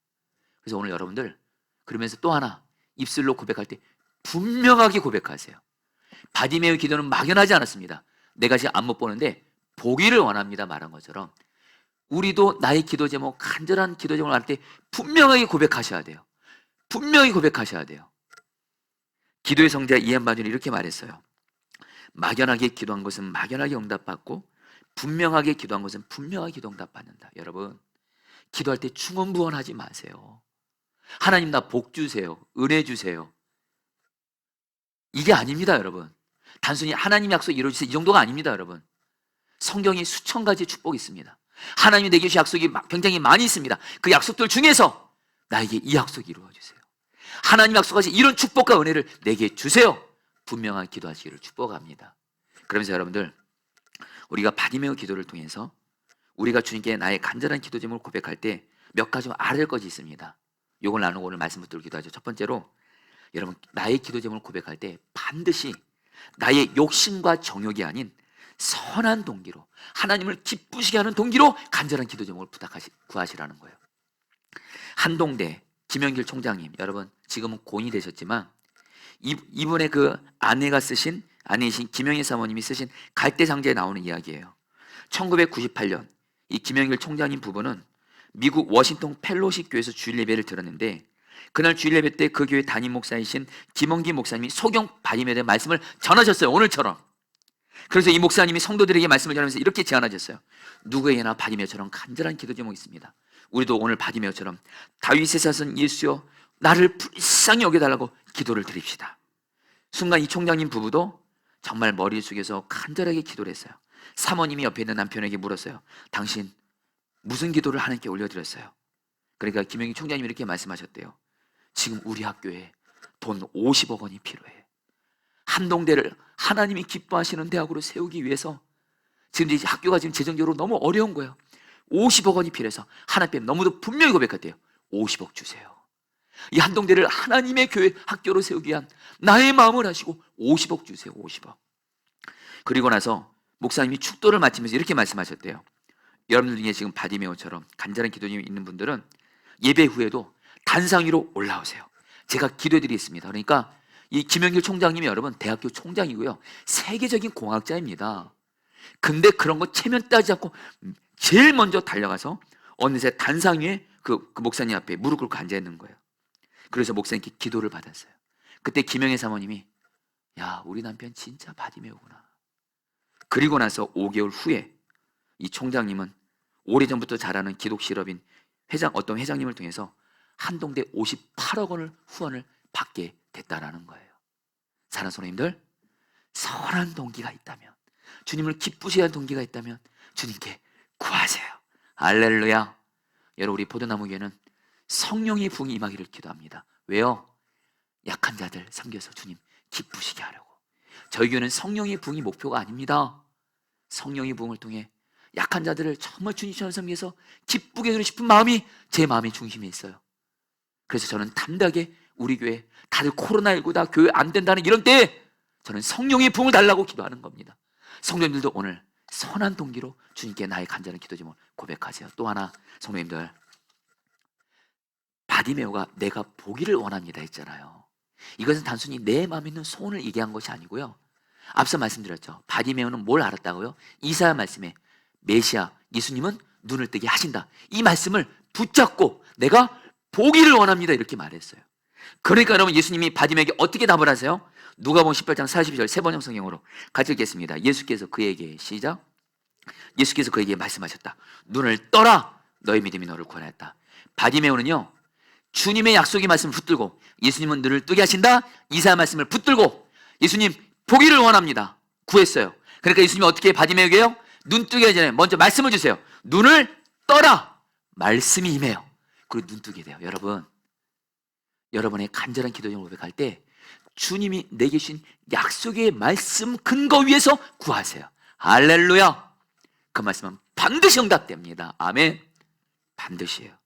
그래서 오늘 여러분들 그러면서 또 하나, 입술로 고백할 때 분명하게 고백하세요. 바디메오 기도는 막연하지 않았습니다. 내가 지금 안 못 보는데 보기를 원합니다 말한 것처럼 우리도 나의 기도 제목, 간절한 기도 제목을 할 때 분명하게 고백하셔야 돼요. 분명히 고백하셔야 돼요. 기도의 성자 이한바디는 이렇게 말했어요. 막연하게 기도한 것은 막연하게 응답받고 분명하게 기도한 것은 분명하게 응답받는다. 여러분, 기도할 때 충원부원하지 마세요. 하나님 나 복 주세요, 은혜 주세요, 이게 아닙니다. 여러분, 단순히 하나님 약속 이루어주세요 이 정도가 아닙니다. 여러분, 성경에 수천 가지 축복이 있습니다. 하나님이 내게 주신 약속이 굉장히 많이 있습니다. 그 약속들 중에서 나에게 이 약속 이루어주세요, 하나님 약속하신 이런 축복과 은혜를 내게 주세요, 분명한 기도하시기를 축복합니다. 그러면서 여러분들, 우리가 바디메오 기도를 통해서 우리가 주님께 나의 간절한 기도 제목을 고백할 때 몇 가지 알아야 할 것이 있습니다. 이걸 나누고 오늘 말씀 붙들고 기도하죠. 첫 번째로, 여러분, 나의 기도 제목을 고백할 때 반드시 나의 욕심과 정욕이 아닌 선한 동기로, 하나님을 기쁘시게 하는 동기로 간절한 기도 제목을 구하시라는 거예요. 한동대 김영길 총장님, 여러분 지금은 고인이 되셨지만 이분의 그 아내이신 김영희 사모님이 쓰신 갈대상자에 나오는 이야기예요. 1998년 이 김영길 총장님 부부는 미국 워싱턴 펠로시 교회에서 주일 예배를 들었는데, 그날 주일 예배 때 그 교회 담임 목사이신 김원기 목사님이 소경 바디메오에 대한 말씀을 전하셨어요, 오늘처럼. 그래서 이 목사님이 성도들에게 말씀을 전하면서 이렇게 제안하셨어요. 누구에게나 바디메오처럼 간절한 기도 제목이 있습니다. 우리도 오늘 바디메오처럼 다윗의 자손 예수여 나를 불쌍히 여겨달라고 기도를 드립시다. 순간 이 총장님 부부도 정말 머리 숙여서 간절하게 기도를 했어요. 사모님이 옆에 있는 남편에게 물었어요. 당신 무슨 기도를 하나님께 올려드렸어요? 그러니까 김영희 총장님이 이렇게 말씀하셨대요. 지금 우리 학교에 돈 50억 원이 필요해. 한동대를 하나님이 기뻐하시는 대학으로 세우기 위해서 지금 이제 학교가 지금 재정적으로 너무 어려운 거예요. 50억 원이 필요해서 하나님께 너무도 분명히 고백했대요. 50억 주세요. 이 한동대를 하나님의 교회 학교로 세우기 위한 나의 마음을 하시고 50억 주세요. 50억. 그리고 나서 목사님이 축도를 마치면서 이렇게 말씀하셨대요. 여러분들 중에 지금 바디메오처럼 간절한 기도님이 있는 분들은 예배 후에도 단상 위로 올라오세요. 제가 기도해드리겠습니다. 그러니까 이 김영길 총장님이 여러분 대학교 총장이고요, 세계적인 공학자입니다. 근데 그런 거 체면 따지지 않고 제일 먼저 달려가서 어느새 단상 위에 그 목사님 앞에 무릎 꿇고 앉아있는 거예요. 그래서 목사님께 기도를 받았어요. 그때 김영애 사모님이 야, 우리 남편 진짜 바디메오구나. 그리고 나서 5개월 후에 이 총장님은 오래전부터 잘하는 기독 실업인 어떤 회장님을 통해서 한동대 58억 원을 후원을 받게 됐다라는 거예요. 사랑하는 성도님들, 선한 동기가 있다면, 주님을 기쁘시게 하는 동기가 있다면 주님께 구하세요. 할렐루야. 여러분, 우리 포도나무교회는 성령의 부흥이 임하기를 기도합니다. 왜요? 약한 자들 섬겨서 주님 기쁘시게 하려고. 저희 교회는 성령의 부흥이 목표가 아닙니다. 성령의 부흥을 통해 약한 자들을 정말 주님처럼 섬겨서 기쁘게 해주고 싶은 마음이 제 마음의 중심에 있어요. 그래서 저는 담대하게 우리 교회 다들 코로나19다 교회 안 된다는 이런 때에 저는 성령의 부흥을 달라고 기도하는 겁니다. 성도님들도 오늘 선한 동기로 주님께 나의 간절한 기도 제목을 고백하세요. 또 하나, 성도님들, 바디메오가 내가 보기를 원합니다 했잖아요. 이것은 단순히 내 마음에 있는 소원을 얘기한 것이 아니고요. 앞서 말씀드렸죠. 바디메오는 뭘 알았다고요? 이사야 말씀에 메시아 예수님은 눈을 뜨게 하신다. 이 말씀을 붙잡고 내가 보기를 원합니다. 이렇게 말했어요. 그러니까 여러분 예수님이 바디메오에게 어떻게 답을 하세요? 누가복음 18장 42절 세 번역 성경으로 같이 읽겠습니다. 예수께서 그에게 시작. 예수께서 그에게 말씀하셨다. 눈을 떠라. 너의 믿음이 너를 구원했다. 바디메오는요. 주님의 약속의 말씀을 붙들고 예수님은 눈을 뜨게 하신다. 이사야 말씀을 붙들고 예수님 보기를 원합니다. 구했어요. 그러니까 예수님이 어떻게 바디메오에게 해요? 눈 뜨게 하기 전에 먼저 말씀을 주세요. 눈을 떠라. 말씀이 임해요. 그리고 눈 뜨게 돼요. 여러분, 여러분의 간절한 기도 제목을 고백할 때 주님이 내게 주신 약속의 말씀 근거 위에서 구하세요. 할렐루야. 그 말씀은 반드시 응답됩니다. 아멘. 반드시예요.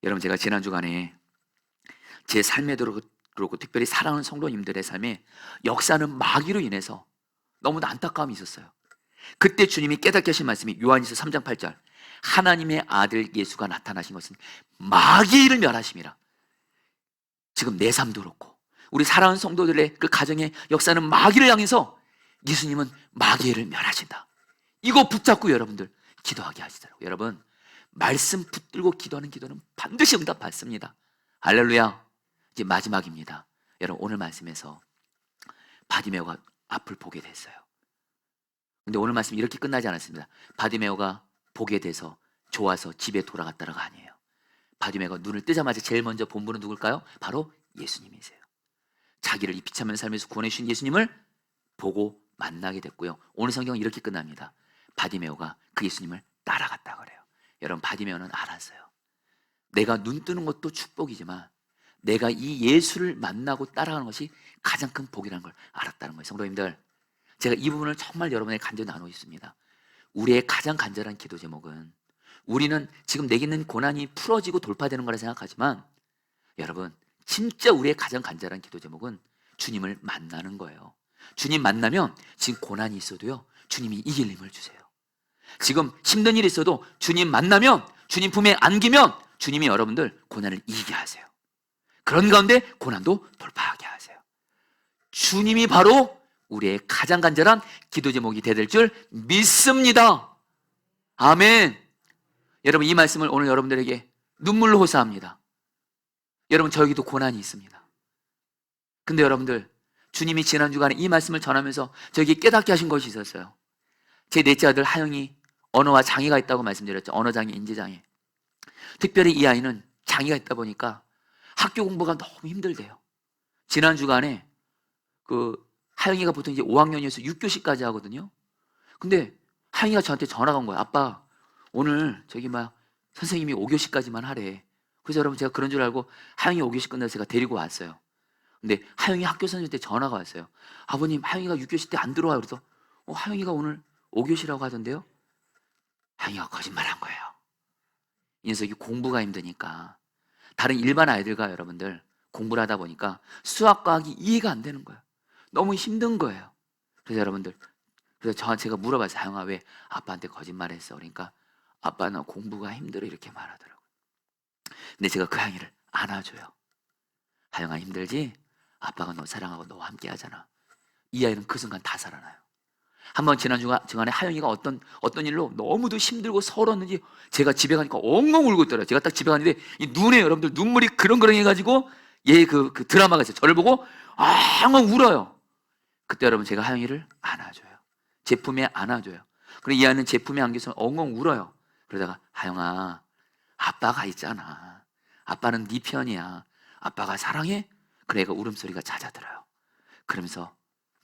여러분, 제가 지난 주간에 제 삶에도 그렇고 특별히 사랑하는 성도님들의 삶에 역사하는 마귀로 인해서 너무나 안타까움이 있었어요. 그때 주님이 깨닫게 하신 말씀이 요한일서 3장 8절 하나님의 아들 예수가 나타나신 것은 마귀를 멸하심이라. 지금 내 삶도 그렇고 우리 사랑하는 성도들의 그 가정의 역사는 마귀를 향해서 예수님은 마귀를 멸하신다. 이거 붙잡고 여러분들 기도하게 하시더라고요. 여러분, 말씀 붙들고 기도하는 기도는 반드시 응답 받습니다. 할렐루야. 이제 마지막입니다. 여러분, 오늘 말씀에서 바디메오가 앞을 보게 됐어요. 근데 오늘 말씀 이렇게 끝나지 않았습니다. 바디메오가 보게 돼서 좋아서 집에 돌아갔다가 아니에요. 바디메오가 눈을 뜨자마자 제일 먼저 본 분은 누굴까요? 바로 예수님이세요. 자기를 이 비참한 삶에서 구원해 주신 예수님을 보고 만나게 됐고요. 오늘 성경은 이렇게 끝납니다. 바디메오가 그 예수님을 따라갔다 그래요. 여러분, 바디메오는 알았어요. 내가 눈 뜨는 것도 축복이지만 내가 이 예수를 만나고 따라가는 것이 가장 큰 복이라는 걸 알았다는 거예요. 성도님들, 제가 이 부분을 정말 여러분에게 간절히 나누고 있습니다. 우리의 가장 간절한 기도 제목은 우리는 지금 내게 있는 고난이 풀어지고 돌파되는 거라 생각하지만 여러분, 진짜 우리의 가장 간절한 기도 제목은 주님을 만나는 거예요. 주님 만나면 지금 고난이 있어도요, 주님이 이길 힘을 주세요. 지금 힘든 일이 있어도 주님 만나면, 주님 품에 안기면 주님이 여러분들 고난을 이기게 하세요. 그런 가운데 고난도 돌파하게 하세요. 주님이 바로 우리의 가장 간절한 기도 제목이 되될 줄 믿습니다. 아멘. 여러분, 이 말씀을 오늘 여러분들에게 눈물로 호소합니다. 여러분, 저에게도 고난이 있습니다. 근데 여러분들, 주님이 지난 주간에 이 말씀을 전하면서 저에게 깨닫게 하신 것이 있었어요. 제 넷째 아들 하영이 언어와 장애가 있다고 말씀드렸죠. 언어장애, 인지장애. 특별히 이 아이는 장애가 있다 보니까 학교 공부가 너무 힘들대요. 지난 주간에 그 하영이가 보통 이제 5학년이어서 6교시까지 하거든요. 근데 하영이가 저한테 전화가 온 거예요. 아빠, 오늘 저기 막 선생님이 5교시까지만 하래. 그래서 여러분, 제가 그런 줄 알고 하영이 5교시 끝나서 제가 데리고 왔어요. 근데 하영이 학교 선생님한테 전화가 왔어요. 아버님, 하영이가 6교시 때 안 들어와요. 그래서 하영이가 오늘 5교시라고 하던데요. 하영이가 거짓말한 거예요. 이 녀석이 공부가 힘드니까 다른 일반 아이들과 여러분들 공부를 하다 보니까 수학, 과학이 이해가 안 되는 거예요. 너무 힘든 거예요. 그래서 여러분들, 그래서 제가 물어봤어요. 하영아, 왜 아빠한테 거짓말했어? 그러니까 아빠, 나 공부가 힘들어, 이렇게 말하더라고요. 근데 제가 그 하영이를 안아줘요. 하영아, 힘들지? 아빠가 너 사랑하고 너와 함께 하잖아. 이 아이는 그 순간 다 살아나요. 한번 지난 주간에 하영이가 어떤 일로 너무도 힘들고 서러웠는지 제가 집에 가니까 엉엉 울고 있더라고요. 제가 딱 집에 갔는데 이 눈에 여러분들 눈물이 그렁그렁 해가지고 얘 그 드라마가 있어요. 저를 보고 엉엉 울어요. 그때 여러분, 제가 하영이를 안아줘요. 제 품에 안아줘요. 그리고 이 아이는 제 품에 안겨서 엉엉 울어요. 그러다가 하영아, 아빠가 있잖아. 아빠는 네 편이야. 아빠가 사랑해? 그래, 애가 울음소리가 잦아들어요. 그러면서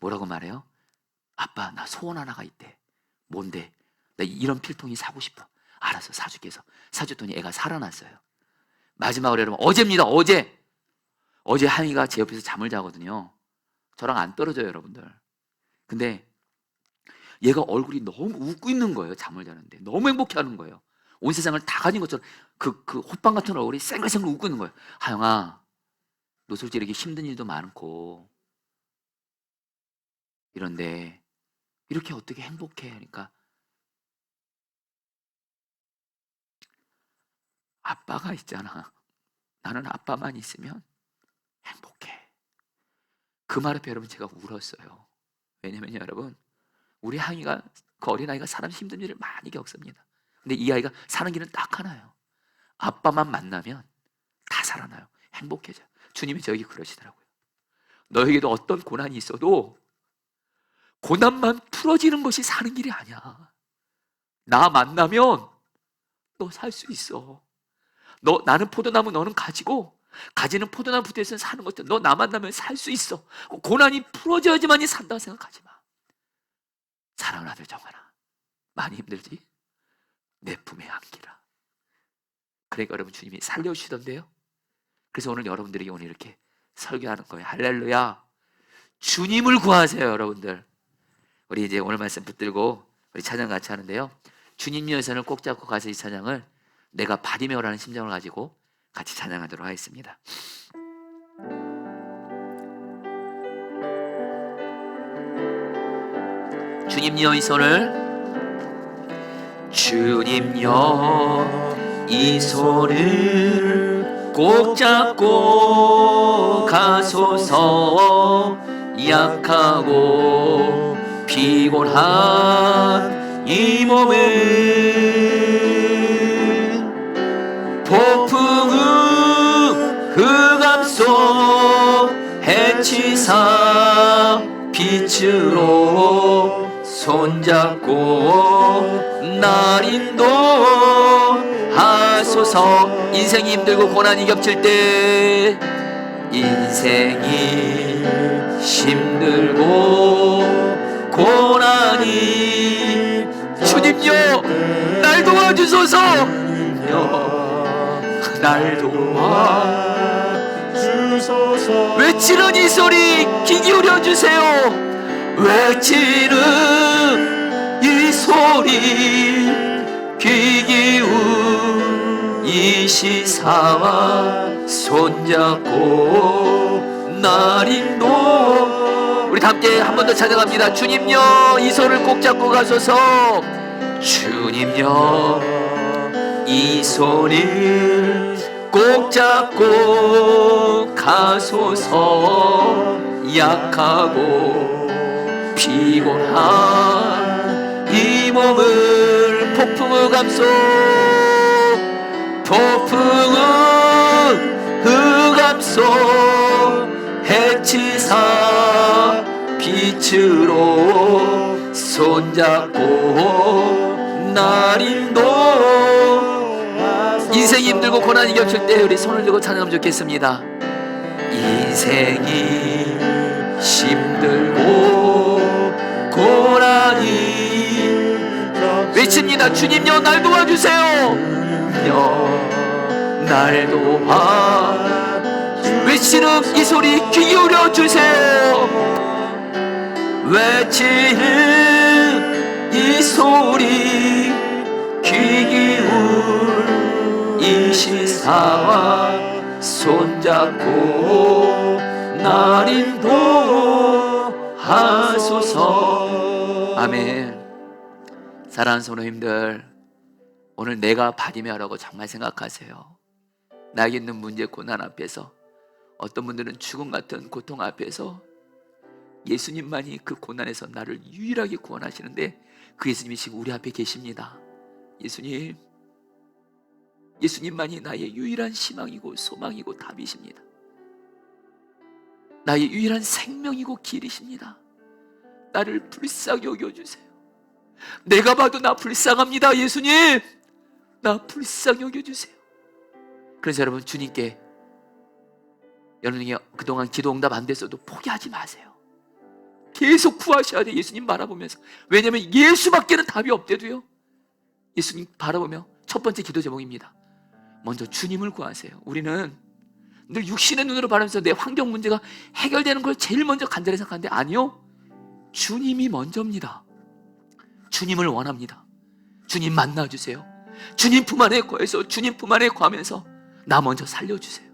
뭐라고 말해요? 아빠, 나 소원 하나가 있대. 뭔데? 나 이런 필통이 사고 싶어. 알았어, 사줄게 해서 사줬더니 애가 살아났어요. 마지막으로 여러분, 어제입니다. 어제 하영이가 제 옆에서 잠을 자거든요. 저랑 안 떨어져요, 여러분들. 근데 얘가 얼굴이 너무 웃고 있는 거예요. 잠을 자는데 너무 행복해하는 거예요. 온 세상을 다 가진 것처럼 그 호빵 같은 얼굴이 생글생글 웃고 있는 거예요. 하영아, 너 솔직히 이렇게 힘든 일도 많고 이런데 이렇게 어떻게 행복해? 그러니까 아빠가 있잖아. 나는 아빠만 있으면 행복해. 그 말 앞에 여러분 제가 울었어요. 왜냐면요 여러분, 우리 항이가, 그 어린아이가 사람 힘든 일을 많이 겪습니다. 근데 이 아이가 사는 길은 딱 하나예요. 아빠만 만나면 다 살아나요. 행복해져요. 주님이 저에게 그러시더라고요. 너에게도 어떤 고난이 있어도 고난만 풀어지는 것이 사는 길이 아니야. 나 만나면 너 살 수 있어. 나는 포도나무, 너는 가지고, 가지는 포도나무 붙어있으면 사는 것도, 너 나 만나면 살 수 있어. 고난이 풀어져야지만이 산다고 생각하지 마. 사랑하는 아들 정하나, 많이 힘들지? 내 품에 안기라. 그러니까 여러분, 주님이 살려주시던데요. 그래서 오늘 여러분들에게 오늘 이렇게 설교하는 거예요. 할렐루야. 주님을 구하세요 여러분들. 우리 이제 오늘 말씀 붙들고 우리 찬양 같이 하는데요, 주님 여선을 꼭 잡고 가서 이 찬양을 내가 바디메오라는 심정을 가지고 같이 찬양하도록 하겠습니다. 주님여 이 손을, 주님여 이 손을 꼭 잡고 가소서. 약하고 피곤한 이 몸은 폭풍우 흑암속 해치사 빛으로 손잡고 날 인도하소서. 인생이 힘들고 고난이 겹칠 때, 인생이 힘들고 고난이, 주님여 날 도와주소서. 날 도와주소서. 외치는 이 소리 귀 기울여 주세요. 외치는 이 소리 귀 기울이시사와 손잡고 날 인도. 우리 다 함께 한 번 더 찬양합니다. 주님여 이 손을 꼭 잡고 가소서. 주님여 이 손을 꼭 잡고 가소서. 약하고 피곤한 이 몸을 폭풍우 감속, 폭풍우 흑암속 해치사 빛으로 손잡고 날 인도. 인생이 힘들고 고난이 겹칠 때 우리 손을 들고 찬양하면 좋겠습니다. 인생이 힘들고 고난이 외칩니다. 주님여 날 도와주세요. 날 도와. 외치는 이 소리 귀 기울여 주세요. 외치는 이 소리 귀 기울이시사와 손잡고 날 인도하소서. 아멘. 사랑하는 성도님들, 오늘 내가 바디메오라고 정말 생각하세요? 나에게 있는 문제, 고난 앞에서, 어떤 분들은 죽음 같은 고통 앞에서 예수님만이 그 고난에서 나를 유일하게 구원하시는데, 그 예수님이 지금 우리 앞에 계십니다. 예수님만이 나의 유일한 희망이고 소망이고 답이십니다. 나의 유일한 생명이고 길이십니다. 나를 불쌍히 여겨주세요. 내가 봐도 나 불쌍합니다. 예수님, 나 불쌍히 여겨주세요. 그래서 여러분, 주님께 여러분이 그동안 기도 응답 안 됐어도 포기하지 마세요. 계속 구하셔야 돼요. 예수님 바라보면서. 왜냐하면 예수밖에는 답이 없대도요. 예수님 바라보며 첫 번째 기도 제목입니다. 먼저 주님을 구하세요. 우리는 늘 육신의 눈으로 바라면서 내 환경 문제가 해결되는 걸 제일 먼저 간절히 생각하는데, 아니요, 주님이 먼저입니다. 주님을 원합니다. 주님 만나주세요. 주님 품 안에 거해서, 주님 품 안에 거하면서 나 먼저 살려주세요.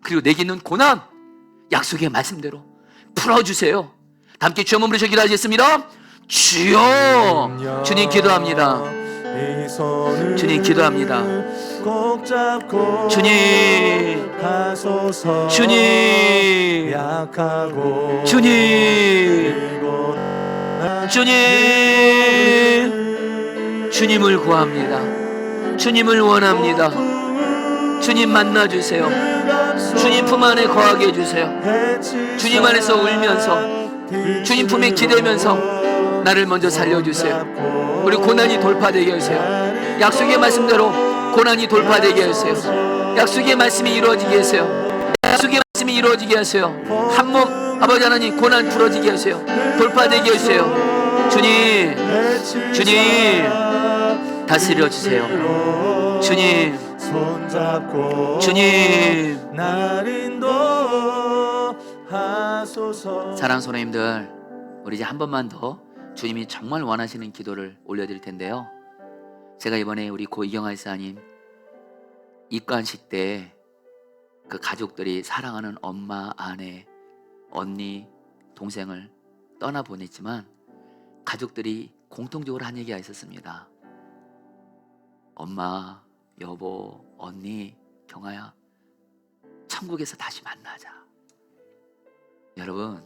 그리고 내게 있는 고난, 약속의 말씀대로 풀어주세요. 함께 주여 몸으로 기도하겠습니다. 주여. 주님 기도합니다. 주님 기도합니다. 꼭 잡고 주님, 가소서. 주님, 약하고 주님, 피곤한 주님, 주님을 구합니다. 주님을 원합니다. 주님 만나주세요. 주님 품 안에 거하게 해주세요. 주님 안에서 울면서, 주님 품에 기대면서 나를 먼저 살려주세요. 우리 고난이 돌파되게 하세요. 약속의 말씀대로 고난이 돌파되게 하세요. 약속의 말씀이 이루어지게 하세요. 약속의 말씀이 이루어지게 하세요. 한몸 아버지 하나님 고난 풀어지게 하세요. 돌파되게 하세요. 주님, 주님 다스려 주세요. 주님, 손잡고 주님. 날 인도하소서. 사랑하는 성도님들, 우리 이제 한 번만 더 주님이 정말 원하시는 기도를 올려드릴 텐데요. 제가 이번에 우리 고 이경아 집사님 입관식 때 그 가족들이 사랑하는 엄마, 아내, 언니, 동생을 떠나보냈지만 가족들이 공통적으로 한 얘기가 있었습니다. 엄마, 여보, 언니, 경아야, 천국에서 다시 만나자. 여러분,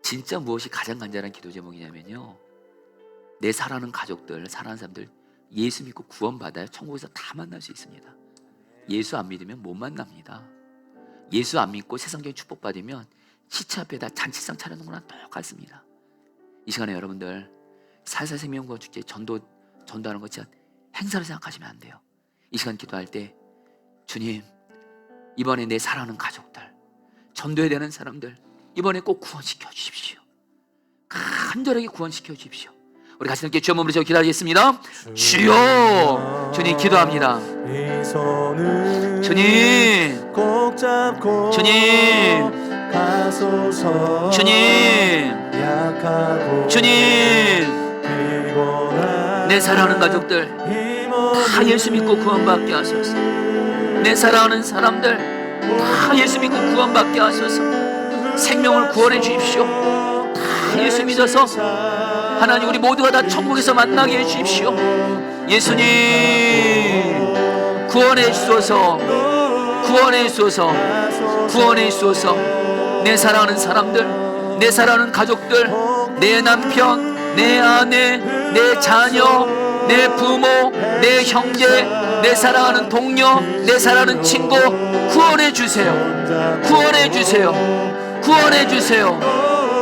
진짜 무엇이 가장 간절한 기도 제목이냐면요, 내 사랑하는 가족들, 사랑하는 사람들 예수 믿고 구원받아야 천국에서 다 만날 수 있습니다. 예수 안 믿으면 못 만납니다. 예수 안 믿고 세상적인 축복받으면 시체 앞에다 잔치상 차려놓은 거랑 똑같습니다. 이 시간에 여러분들 살살 생명구원 축제 전도하는 것 진짜 행사를 생각하시면 안 돼요. 이 시간 기도할 때 주님, 이번에 내 사랑하는 가족들, 전도해야 되는 사람들 이번에 꼭 구원시켜 주십시오. 간절하게 구원시켜 주십시오. 우리 같이 함께 주여 몸으로 저 기도하겠습니다. 주여, 주님 기도합니다. 주님, 꼭 잡고 주님, 가소서. 주님, 약하고 주님, 피곤한 내 사랑하는 가족들 다 예수 믿고 구원받게 하소서. 내 사랑하는 사람들 다 예수 믿고 구원받게 하소서. 생명을 구원해 주십시오. 다 예수 믿어서 하나님 우리 모두가 다 천국에서 만나게 해 주십시오. 예수님 구원해 주소서. 구원해 주소서. 구원해 주소서. 내 사랑하는 사람들, 내 사랑하는 가족들, 내 남편, 내 아내, 내 자녀, 내 부모, 내 형제, 내 사랑하는 동료, 내 사랑하는 친구 구원해 주세요. 구원해 주세요. 구원해 주세요.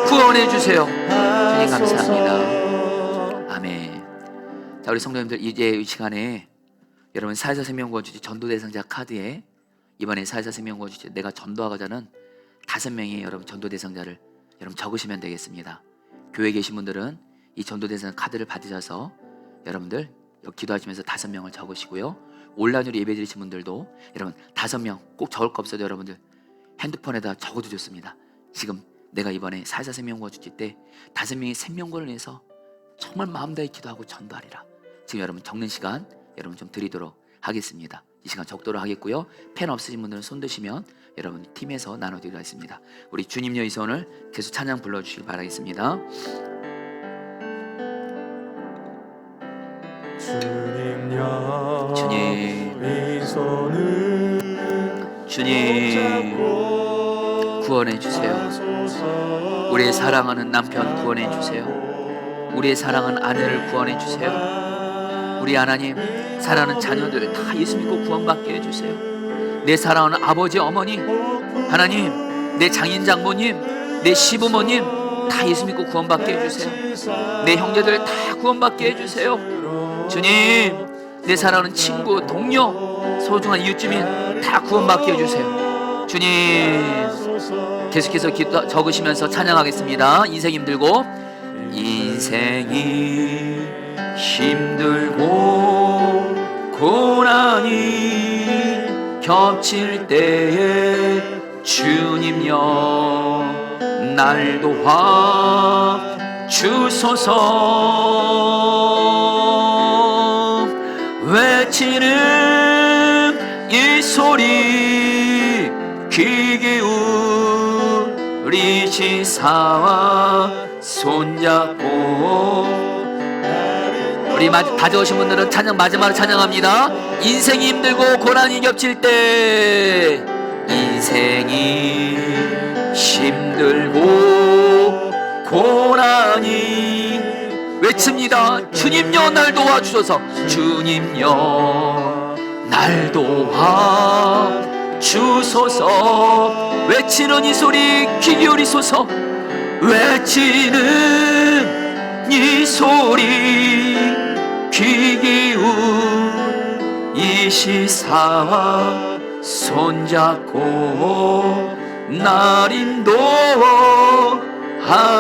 구원해 주세요. 주님 감사합니다. 아멘. 자, 우리 성도님들 이제 이 시간에 여러분 4.14 생명구원 주제 전도 대상자 카드에 이번에 4.14 생명구원 주제 내가 전도하고자는 5명의 여러분 전도 대상자를 여러분 적으시면 되겠습니다. 교회에 계신 분들은 이 전도 대상자 카드를 받으셔서 여러분들 여기 기도하시면서 5명을 적으시고요. 온라인으로 예배 드리신 분들도 여러분 5명 꼭 적을 거 없어도 여러분들 핸드폰에다 적어도 좋습니다. 지금 내가 이번에 4.14 생명구원 주제 때 5명의 생명구원을 위해서 정말 마음 다해 기도하고 전도하리라. 지금 여러분 적는 시간 여러분 좀 드리도록 하겠습니다. 이 시간 적도록 하겠고요. 펜 없으신 분들은 손 드시면 여러분 팀에서 나눠드리도록 하겠습니다. 우리 주님 여의 손을 계속 찬양 불러주시길 바라겠습니다. 주님여, 주님, 이 손을 주님 구원해 주세요. 우리의 사랑하는 남편 구원해 주세요. 우리의 사랑하는 아내를 구원해 주세요. 우리 하나님 사랑하는 자녀들 다 예수 믿고 구원받게 해주세요. 내 사랑하는 아버지 어머니 하나님, 내 장인 장모님, 내 시부모님 다 예수 믿고 구원받게 해주세요. 내 형제들 다 구원받게 해주세요. 주님, 내 사랑하는 친구, 동료, 소중한 이웃주민 다 구원받게 해주세요. 주님, 계속해서 적으시면서 찬양하겠습니다. 인생 힘들고 인생이 힘들고 고난이 겹칠 때에 주님여 날 도와 주소서. 외치는 이 소리 귀 기울이시사와 손잡고 우리 우리 가져오신 분들은 찬양 마지막으로 찬양합니다. 인생이 힘들고 고난이 겹칠 때, 인생이 힘들고 고난이 외칩니다. 주님여 날 도와주소서. 주님여 날 도와주소서. 외치는 이 소리 귀 기울이소서. 외치는 이 소리 귀 기울이시사 손잡고 날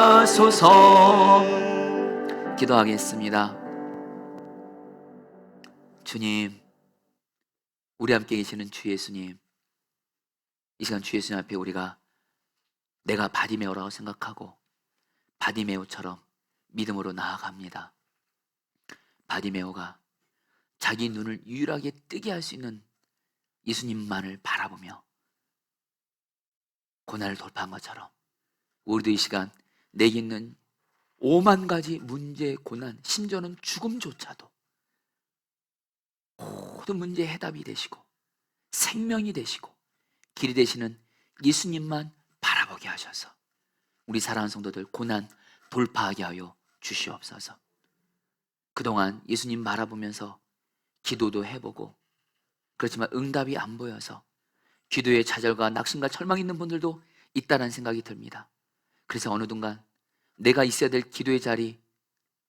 인도하소서. 기도하겠습니다. 주님, 우리 함께 계시는 주 예수님, 이 시간 주 예수님 앞에 우리가 내가 바디메오라고 생각하고 바디메오처럼 믿음으로 나아갑니다. 바디메오가 자기 눈을 유일하게 뜨게 할 수 있는 예수님만을 바라보며 고난을 돌파한 것처럼 우리도 이 시간 내게 있는 5만 가지 문제, 고난, 심지어는 죽음조차도 모든 문제의 해답이 되시고 생명이 되시고 길이 되시는 예수님만 바라보게 하셔서 우리 사랑하는 성도들 고난 돌파하게 하여 주시옵소서. 그동안 예수님 바라보면서 기도도 해보고 그렇지만 응답이 안 보여서 기도에 좌절과 낙심과 절망이 있는 분들도 있다는 생각이 듭니다. 그래서 어느 순간 내가 있어야 될 기도의 자리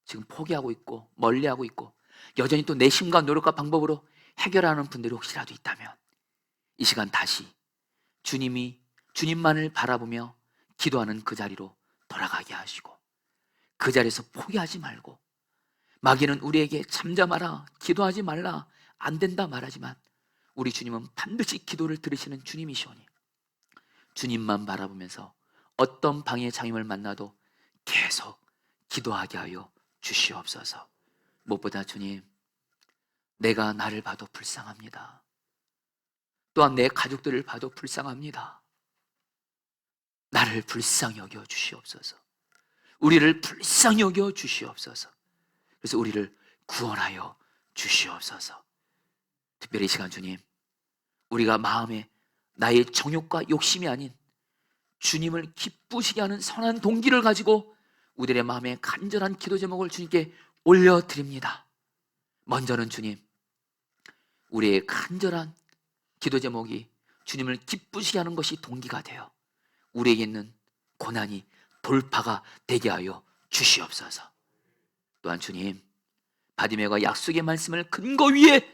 지금 포기하고 있고 멀리하고 있고 여전히 또 내 힘과 노력과 방법으로 해결하는 분들이 혹시라도 있다면 이 시간 다시 주님만을 바라보며 기도하는 그 자리로 돌아가게 하시고 그 자리에서 포기하지 말고 마귀는 우리에게 잠잠하라, 기도하지 말라, 안 된다 말하지만 우리 주님은 반드시 기도를 들으시는 주님이시오니 주님만 바라보면서 어떤 방해의 장애물 만나도 계속 기도하게 하여 주시옵소서. 무엇보다 주님, 내가 나를 봐도 불쌍합니다. 또한 내 가족들을 봐도 불쌍합니다. 나를 불쌍히 여겨 주시옵소서. 우리를 불쌍히 여겨 주시옵소서. 그래서 우리를 구원하여 주시옵소서. 특별히 이 시간 주님, 우리가 마음에 나의 정욕과 욕심이 아닌 주님을 기쁘시게 하는 선한 동기를 가지고 우리의 마음에 간절한 기도 제목을 주님께 올려드립니다. 먼저는 주님, 우리의 간절한 기도 제목이 주님을 기쁘시게 하는 것이 동기가 되어 우리에게 있는 고난이 돌파가 되게 하여 주시옵소서. 또한 주님, 바디메오가 약속의 말씀을 근거 위에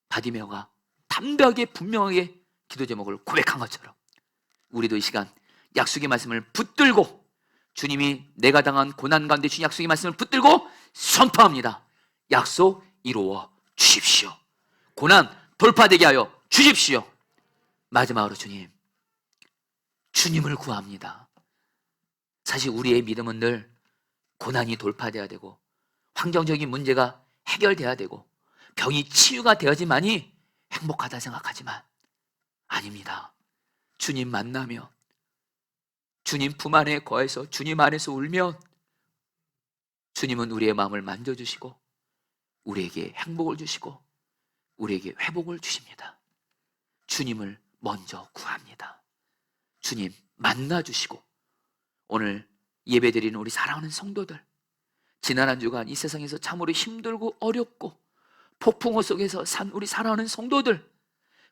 바디메오가 담대하게 분명하게 기도 제목을 고백한 것처럼 우리도 이 시간 약속의 말씀을 붙들고 주님이 내가 당한 고난 가운데 주신 약속의 말씀을 붙들고 선포합니다. 약속 이루어 주십시오. 고난 돌파되게 하여 주십시오. 마지막으로 주님을 구합니다. 사실 우리의 믿음은 늘 고난이 돌파돼야 되고 환경적인 문제가 해결돼야 되고 병이 치유가 되어야지만이 행복하다 생각하지만 아닙니다. 주님 만나면 주님 품 안에 거해서 주님 안에서 울면 주님은 우리의 마음을 만져주시고 우리에게 행복을 주시고 우리에게 회복을 주십니다. 주님을 먼저 구합니다. 주님 만나주시고 오늘 예배드리는 우리 사랑하는 성도들, 지난 한 주간 이 세상에서 참으로 힘들고 어렵고 폭풍호 속에서 산 우리 사랑하는 성도들,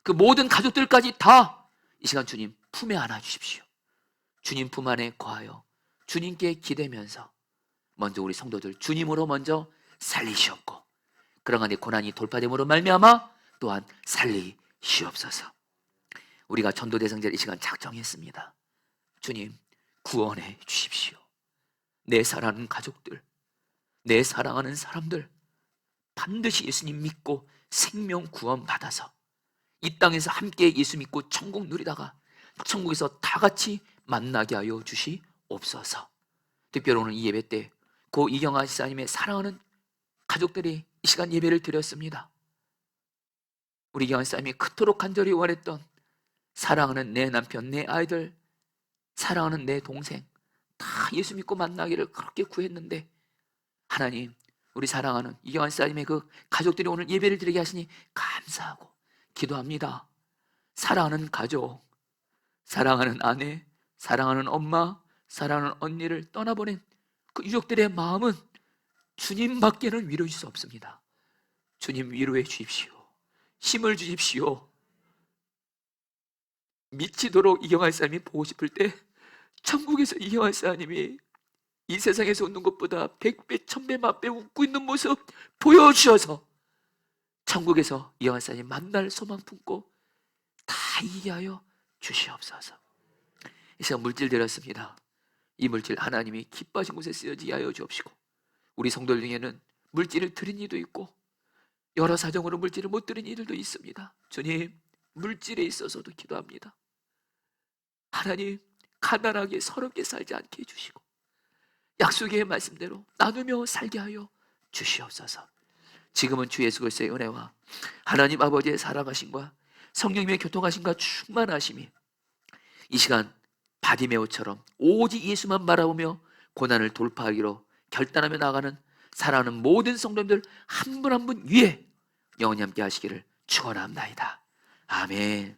그 모든 가족들까지 다 이 시간 주님 품에 안아주십시오. 주님 품 안에 거하여 주님께 기대면서 먼저 우리 성도들 주님으로 먼저 살리시옵고 그러나 내 고난이 돌파됨으로 말미암아 또한 살리시옵소서. 우리가 전도대상자를 이 시간 작정했습니다. 주님 구원해 주십시오. 내 사랑하는 가족들, 내 사랑하는 사람들 반드시 예수님 믿고 생명 구원 받아서 이 땅에서 함께 예수 믿고 천국 누리다가 천국에서 다 같이 만나게 하여 주시옵소서. 특별히 오늘 이 예배 때 고 이경아 지사님의 사랑하는 가족들이 이 시간 예배를 드렸습니다. 우리 이경아 지사님이 그토록 간절히 원했던 사랑하는 내 남편, 내 아이들, 사랑하는 내 동생 다 예수 믿고 만나기를 그렇게 구했는데 하나님 우리 사랑하는 이경환 사님의 그 가족들이 오늘 예배를 드리게 하시니 감사하고 기도합니다. 사랑하는 가족, 사랑하는 아내, 사랑하는 엄마, 사랑하는 언니를 떠나보낸 그 유족들의 마음은 주님밖에는 위로해 줄 수 없습니다. 주님 위로해 주십시오. 힘을 주십시오. 미치도록 이경환 사님이 보고 싶을 때 천국에서 이경환 사님이 이 세상에서 웃는 것보다 100배, 1000배, 만배 웃고 있는 모습 보여주셔서 천국에서 이경환 사님 만날 소망 품고 다 이기게 하여 주시옵소서. 이 시간 물질 드렸습니다. 이 물질 하나님이 기뻐하신 곳에 쓰여지게 하여 주옵시고, 우리 성도들 중에는 물질을 드린 이도 있고 여러 사정으로 물질을 못 드린 이들도 있습니다. 주님, 물질에 있어서도 기도합니다. 하나님, 가난하게 서럽게 살지 않게 해주시고 약속의 말씀대로 나누며 살게 하여 주시옵소서. 지금은 주 예수 그리스도의 은혜와 하나님 아버지의 사랑하심과 성령님의 교통하심과 충만하심이 이 시간 바디메오처럼 오직 예수만 바라보며 고난을 돌파하기로 결단하며 나가는 사랑하는 모든 성도님들 한 분 한 분 위에 영원히 함께 하시기를 축원합니다. 아멘.